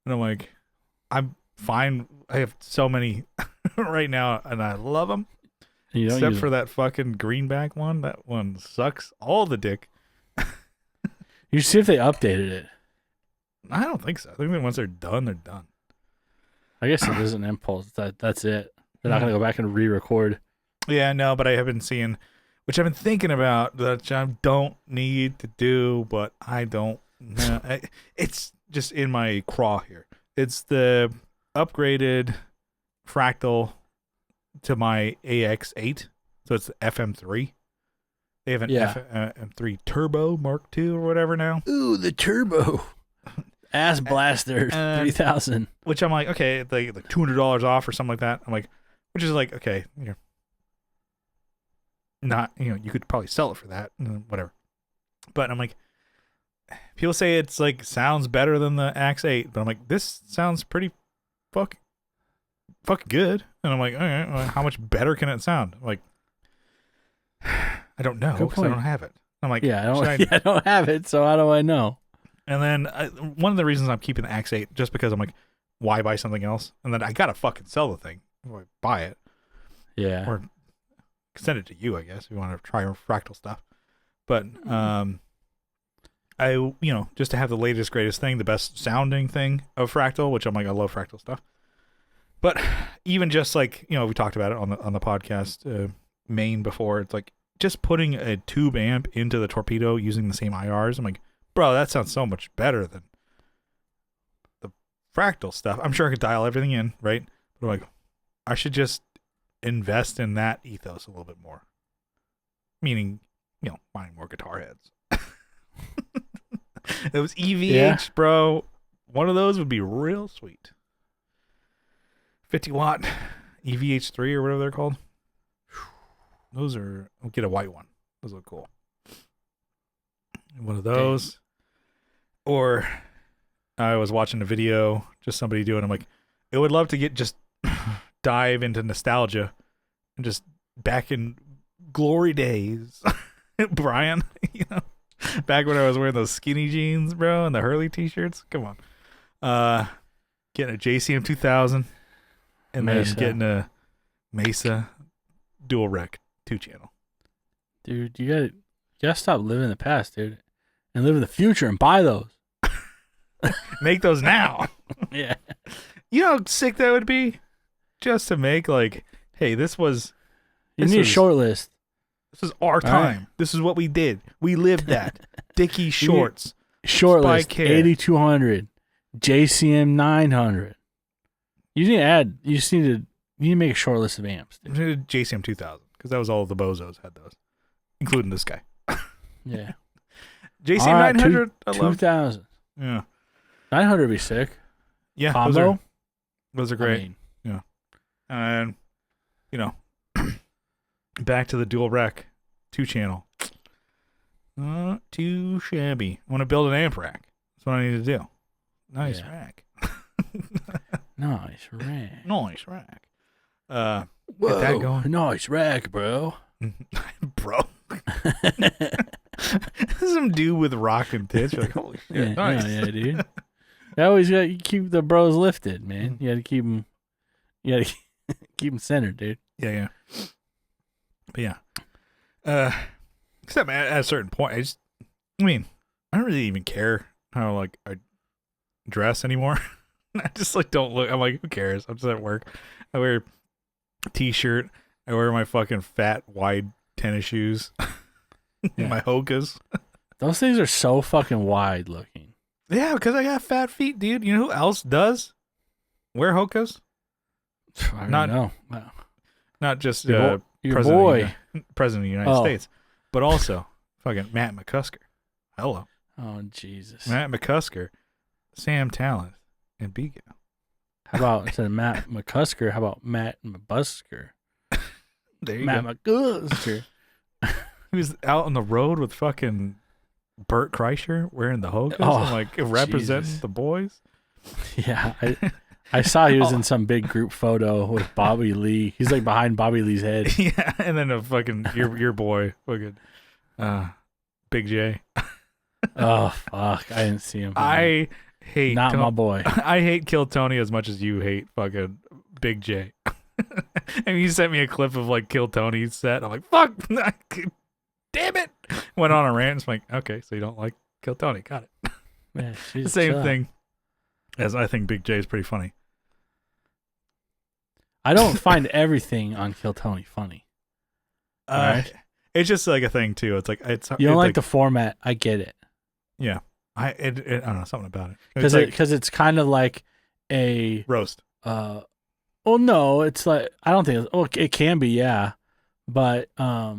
And I'm like, I'm fine. I have so many right now, and I love them. You don't Except use for them. that fucking greenback one. That one sucks all the dick. You should see if they updated it. I don't think so. I think that once they're done, they're done. I guess it is an impulse. That's it. They're not gonna go back and re-record. Yeah, no, but I have been seeing, which I've been thinking about, that I don't need to do, but I don't know. It's just in my craw here. It's the upgraded fractal to my AX8. So it's the FM3. They have an FM3 Turbo Mark II or whatever now. Ooh, the turbo. Ass blaster 3000. Which I'm like, okay, like $200 off or something like that. I'm like, which is like, okay, not, you could probably sell it for that, whatever. But I'm like, people say it's like sounds better than the Axe 8, but I'm like, this sounds pretty fucking good. And I'm like, all right, well, how much better can it sound? I'm like, I don't know because I don't have it. I'm like, I don't have it, so how do I know? And then one of the reasons I'm keeping the Axe 8 just because I'm like, why buy something else? And then I gotta fucking sell the thing if I buy it. Yeah. Or send it to you, I guess, if you want to try fractal stuff. But I just to have the latest greatest thing, the best sounding thing of fractal, which I'm like, I love fractal stuff. But even just like, we talked about it on the podcast main before, it's like just putting a tube amp into the torpedo using the same IRs. I'm like, bro, that sounds so much better than the fractal stuff. I'm sure I could dial everything in, right? But I'm like, I should just invest in that ethos a little bit more. Meaning, buying more guitar heads. Those EVH, bro. One of those would be real sweet. 50 watt EVH3 or whatever they're called. Those are, I'll get a white one. Those look cool. One of those. Dang. Or I was watching a video, just somebody doing, I'm like, I would love to just dive into nostalgia and just back in glory days. Brian, back when I was wearing those skinny jeans, bro, and the Hurley t-shirts. Come on. Getting a JCM 2000 and Mesa. Then getting a Mesa dual rec 2-channel. Dude, you gotta stop living in the past, dude, and live in the future and buy those. Make those now. Yeah. You know how sick that would be? Just to make like, hey, this was... You need a short list. This is our time. Right. This is what we did. We lived that. Dickie shorts. Short list, 8200. JCM 900. You need to add... You need to make a short list of amps. Dude. JCM 2000, because that was all the bozos had those, including this guy. Yeah. JCM 900, I love. 2000. Yeah. 900 would be sick. Yeah. Combo? Those are great. Yeah. And, back to the dual rec 2-channel. Not too shabby. I want to build an amp rack. That's what I need to do. Nice rack. Nice rack. Nice rack. Whoa, get that going. Nice rack, bro. Bro. Some dude with rockin' tits. You're like, holy shit. Yeah, nice. Yeah, dude. You always got to keep the bros lifted, man. You got to keep them. You got to keep them centered, dude. Yeah. But yeah. Except at a certain point, I don't really even care how I dress anymore. I just don't look. I'm like, who cares? I'm just at work. I wear a t-shirt. I wear my fucking fat, wide tennis shoes. My Hokas. Those things are so fucking wide looking. Yeah, because I got fat feet, dude. You know who else does wear Hokas? I don't Not know. Wow. not just Your president boy. President of the United States, but also fucking Matt McCusker. Hello. Oh, Jesus. Matt McCusker, Sam Talent, and Bigo. How about instead of Matt McCusker, how about Matt McBusker? There you Matt go. McCusker. He was out on the road with fucking Bert Kreischer wearing the Hokas and like representing Jesus. the boys. Yeah, I saw he was in some big group photo with Bobby Lee. He's like behind Bobby Lee's head. Yeah, and then a fucking your boy, fucking Big J. Oh fuck! I didn't see him. I hate my boy. I hate Kill Tony as much as you hate fucking Big J. And you sent me a clip of like Kill Tony's set. I'm like, fuck, damn it. Went on a rant. I'm like, okay, so you don't like Kill Tony. Got it. Man, The same thing as I think Big J is pretty funny. I don't find everything on Kill Tony funny. Right? It's just like a thing too. It's like You don't like the format. I get it. Yeah. I don't know, something about it. Because it's kind of like a roast. Well, no, it's like I don't think. It can be, yeah, but I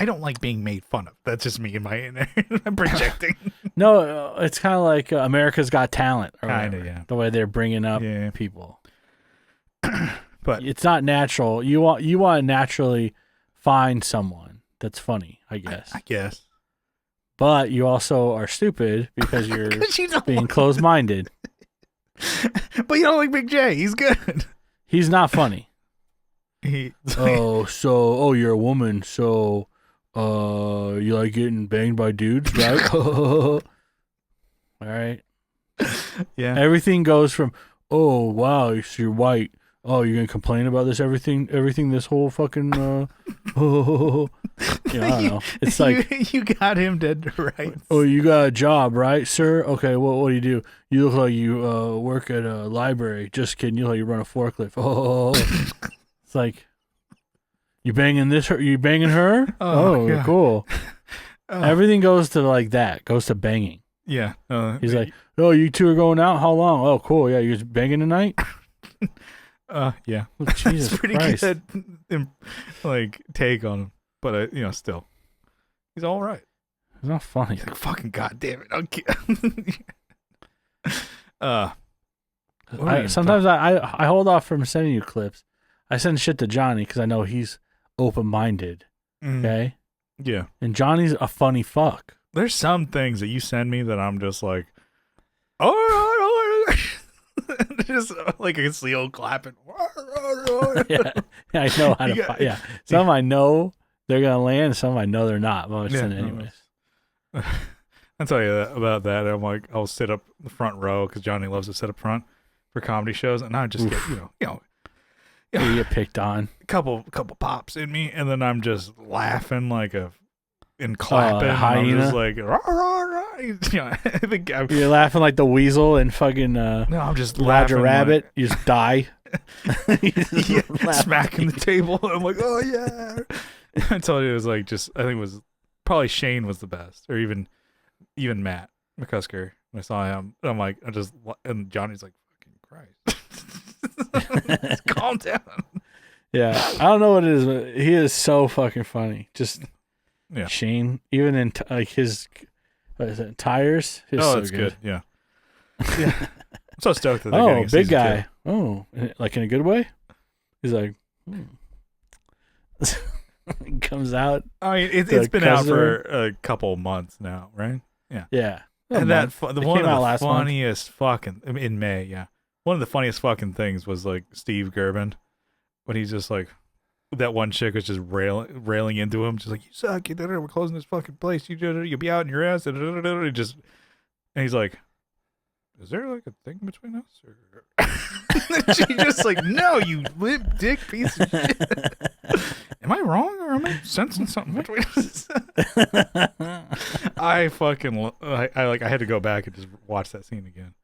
don't like being made fun of. That's just me and my I'm projecting. No, it's kind of like America's Got Talent. Kind of, yeah. The way they're bringing up people, but it's not natural. You want to naturally find someone that's funny, I guess. I guess. But you also are stupid because you're being closed-minded. But you don't like Big J. He's good. He's not funny. You're a woman, so you like getting banged by dudes, right? All right. Yeah. Everything goes from, oh wow, so you're white. Oh, you're gonna complain about this everything this whole fucking I don't know. It's like you got him dead to rights. Oh, you got a job, right, sir? Okay, what do you do? You look like you work at a library. Just kidding. You look like you run a forklift. Oh, it's like you banging her? Oh, cool. Everything goes to like that. Goes to banging. Yeah. He's like, oh, you two are going out. How long? Oh, cool. Yeah, you just banging tonight. Yeah. Oh, Jesus it's pretty Christ. good, like take on him, but still, he's all right. It's not funny. He's like, fucking goddamn it. Okay. Sometimes I hold off from sending you clips. I send shit to Johnny because I know he's open-minded. Okay. Yeah. And Johnny's a funny fuck. There's some things that you send me that I'm just like, all right. Just like a seal clapping. Yeah, I know how to fight. Yeah. Some I know they're going to land, some I know they're not. But I'm going to send it anyways. I'll tell you about that. I'm like, I'll sit up the front row because Johnny loves to sit up front for comedy shows. And I just get, You get picked on. a couple pops in me. And then I'm just laughing and clapping. Hyena. I'm just like, rah, rah, rah. I think You're laughing like the weasel and fucking no, I'm just Roger laughing Rabbit. You just die. Smacking the table. I'm like, oh yeah. I told you it was like I think it was probably Shane was the best, or even Matt McCusker. When I saw him, I'm like, and Johnny's like, fucking Christ. Calm down. Yeah, I don't know what it is, but he is so fucking funny. Just Shane, even in like his tires. That's good. Yeah. Yeah. I'm so stoked that they're getting a big season guy. 2. Oh, like in a good way. He's like, comes out. I mean, it's been out for a couple months now, right? Yeah. Yeah. And one of the funniest fucking in May. Yeah. One of the funniest fucking things was like Steve Gerben when he's just like, that one chick was just railing into him, just like, you suck, we're closing this fucking place, you'll be out in your ass, and he's like, is there like a thing between us? Or she just like, no, you limp dick piece of shit. Am I wrong, or am I sensing something between us? I fucking I had to go back and just watch that scene again.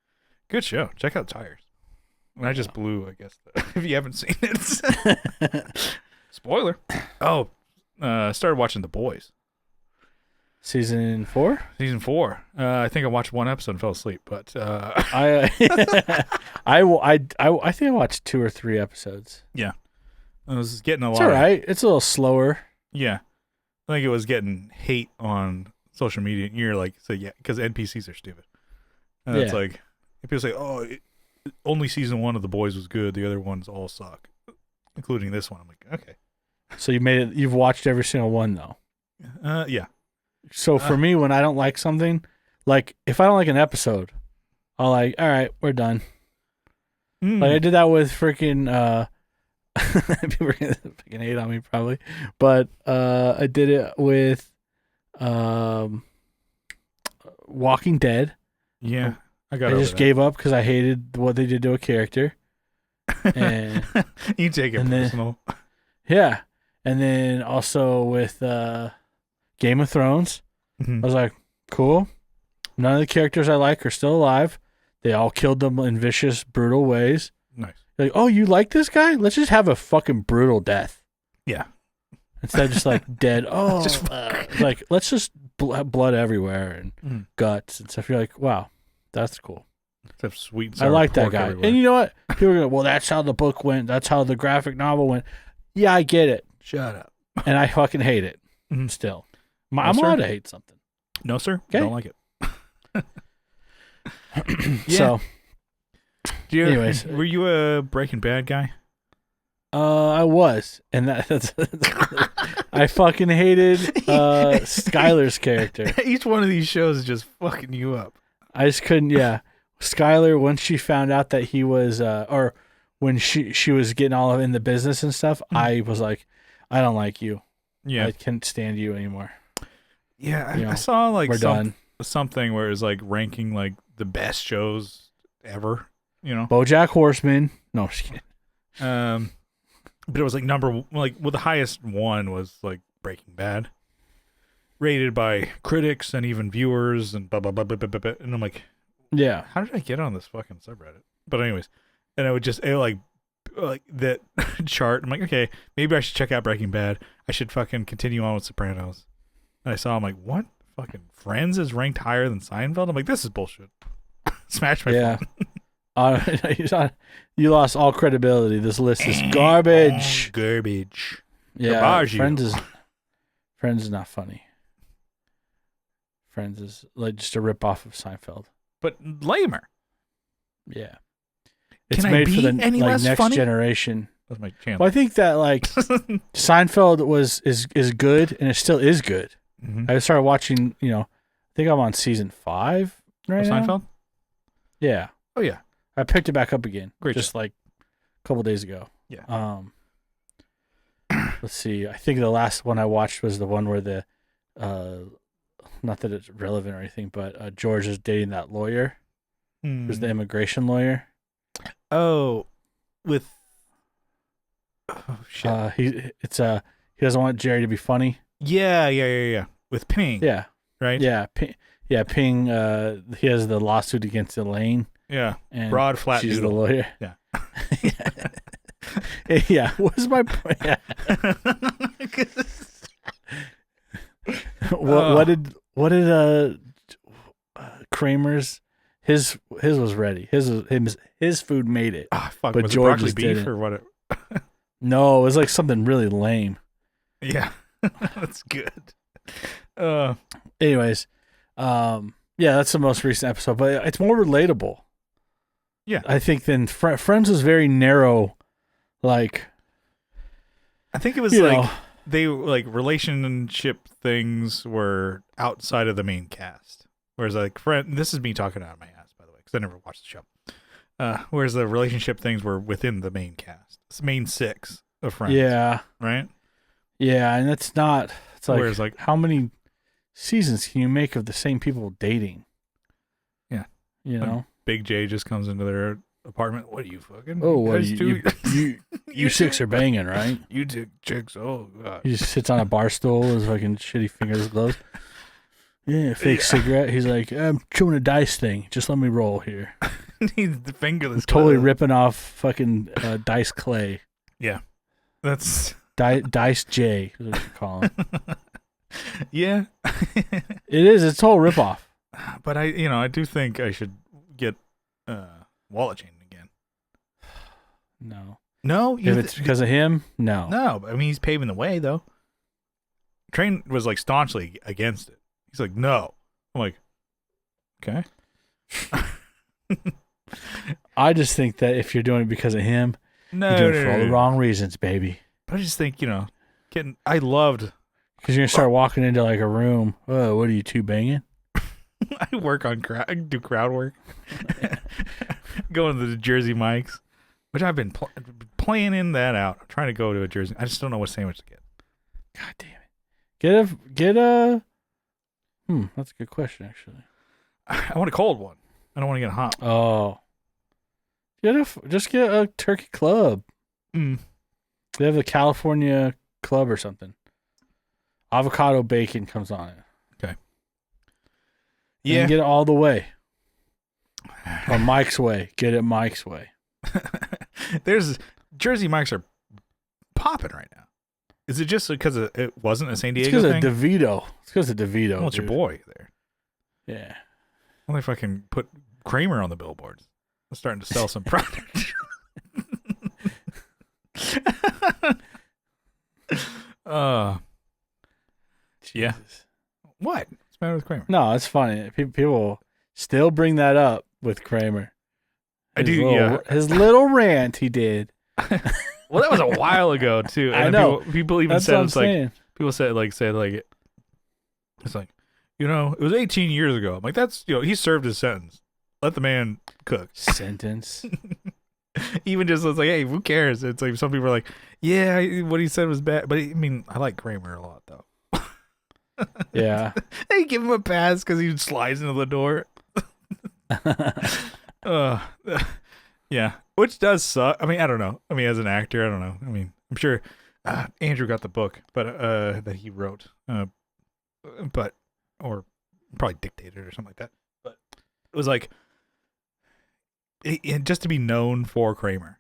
Good show. Check out Tires. And I just blew, I guess, if you haven't seen it. Spoiler. Oh, started watching The Boys. Season 4? Season 4. I think I watched one episode and fell asleep, but I think I watched 2 or 3 episodes. yeah, I was getting a lot. It's all right. It's a little slower. Yeah, I think it was getting hate on social media. And you're like, so yeah, because NPCs are stupid. And it's like people say, oh, only season 1 of The Boys was good. The other ones all suck, including this one. I'm like, okay. So you made it. You've watched every single one though. Yeah. So for me, when I don't like something, like if I don't like an episode, I'll like, all right, we're done. Like I did that with freaking people are gonna freaking hate on me probably, but I did it with Walking Dead. Yeah, I just gave up because I hated what they did to a character. And you take it personal. Yeah, and then also with Game of Thrones, I was like, cool. None of the characters I like are still alive. They all killed them in vicious, brutal ways. Nice. Like, oh, you like this guy? Let's just have a fucking brutal death. Yeah. Instead of just like dead. Oh, like let's just blood everywhere and guts and stuff. You're like, wow, that's cool. Except sweet and I like that guy. Everywhere. And you know what? People are going, well, that's how the book went. That's how the graphic novel went. Yeah, I get it. Shut up. And I fucking hate it still. I'm allowed to hate something. No, sir. Okay. Don't like it. So, anyways, were you a Breaking Bad guy? I was, and that's I fucking hated Skyler's character. Each one of these shows is just fucking you up. I just couldn't. Yeah, Skyler, once she found out that he was, or when she was getting all in the business and stuff, I was like, I don't like you. Yeah, I can't stand you anymore. Yeah, I saw like done. Something where it was like ranking like the best shows ever. You know, BoJack Horseman. No, I'm just kidding. But it was like the highest one was like Breaking Bad, rated by critics and even viewers and blah blah blah blah blah blah. And I'm like, yeah, how did I get on this fucking subreddit? But anyways, and it like that chart. I'm like, okay, maybe I should check out Breaking Bad. I should fucking continue on with Sopranos. And I saw, I'm like, what? Fucking Friends is ranked higher than Seinfeld? I'm like, this is bullshit. Smash my phone. You lost all credibility. This list is garbage. Garbage. Yeah, Garbage. Friends is not funny. Friends is like just a ripoff of Seinfeld. But lamer. Yeah. It's Can made I be for the any less next funny? Generation. That's my channel. Well, I think that like Seinfeld is good and it still is good. Mm-hmm. I started watching, I think I'm on season 5 right now. Seinfeld? Yeah. Oh yeah. I picked it back up again. Great just job. like a couple days ago. Yeah. Let's see. I think the last one I watched was the one where the not that it's relevant or anything, but George is dating that lawyer. Who's the immigration lawyer. Oh, with shit. He doesn't want Jerry to be funny. Yeah. With Ping. Yeah. Right? Yeah. Ping, he has the lawsuit against Elaine. Yeah. And Broad, flat she's noodle. the lawyer. Yeah. Yeah. What's my point? Yeah. What did Kramer's his was ready. His food made it. Oh, fuck. But was George's it broccoli beef didn't. or what? No, it was like something really lame. Yeah. That's good. Anyways, yeah, that's the most recent episode, but it's more relatable. Yeah. I think than Friends was very narrow. Like, I think it was they relationship things were outside of the main cast. Whereas this is me talking out of my ass, by the way, because I never watched the show. Whereas the relationship things were within the main cast. It's the main 6 of Friends. Yeah. Right? Yeah, and it's not. It's like, whereas how many seasons can you make of the same people dating? Yeah. You know? Big J just comes into their apartment. What are you fucking? Oh, what you 6 are banging, right? You two chicks. Oh, God. He just sits on a bar stool with his fucking shitty fingers gloves. Yeah, fake cigarette. He's like, I'm chewing a dice thing. Just let me roll here. He's the fingerless. Totally ripping off fucking Dice Clay. Yeah. That's... Dice J is what you call him. Yeah. It is. It's a total ripoff. But I do think I should get wallet chain again. No. No, If it's because of him, no. No, I mean he's paving the way though. Train was like staunchly against it. He's like, no. I'm like, okay. I just think that if you're doing it because of him, you're doing it for all the wrong reasons, baby. But I just think, I loved. Because you're going to start walking into like a room. Oh, what are you two banging? I work on I do crowd work. Going to the Jersey Mike's, which I've been playing in that out. I'm trying to go to a Jersey. I just don't know what sandwich to get. God damn it. Get a. That's a good question, actually. I want a cold one. I don't want to get hot. Oh. Just get a turkey club. They have the California club or something. Avocado bacon comes on it. Okay. Yeah. And get it all the way. Or Mike's way. Get it Mike's way. There's Jersey Mike's are popping right now. Is it just because it wasn't a San Diego thing? It's because of DeVito. It's because of DeVito. Well, it's your boy there. Yeah. Well, if I can put Kramer on the billboards. I'm starting to sell some product. Yeah. What? What's the matter with Kramer? No, it's funny. People still bring that up with Kramer. His little rant he did. Well, that was a while ago too. And I know. People even That's said what it's I'm like saying. people said it's like it was 18 years ago. I'm like, that's he served his sentence. Let the man cook. Sentence. Even just it's like, hey, who cares? It's like some people are like, yeah, what he said was bad, but I mean, I like Kramer a lot though. Yeah. They give him a pass because he slides into the door. Yeah, which does suck. I mean, I don't know. I mean, as an actor, I don't know. I mean, I'm sure Andrew got the book, but that he wrote, or probably dictated or something like that. But it was like, just to be known for Kramer.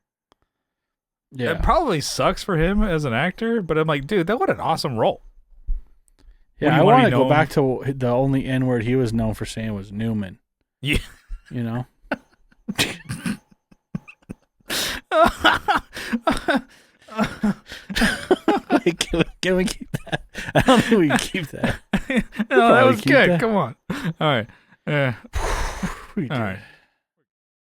Yeah, it probably sucks for him as an actor, but I'm like, dude, what an awesome role. Yeah, I want to go back to the only N word he was known for saying was Newman. Yeah. You know? Can we keep that? I don't think we can keep that. No, that was good. Come on. All right. All right.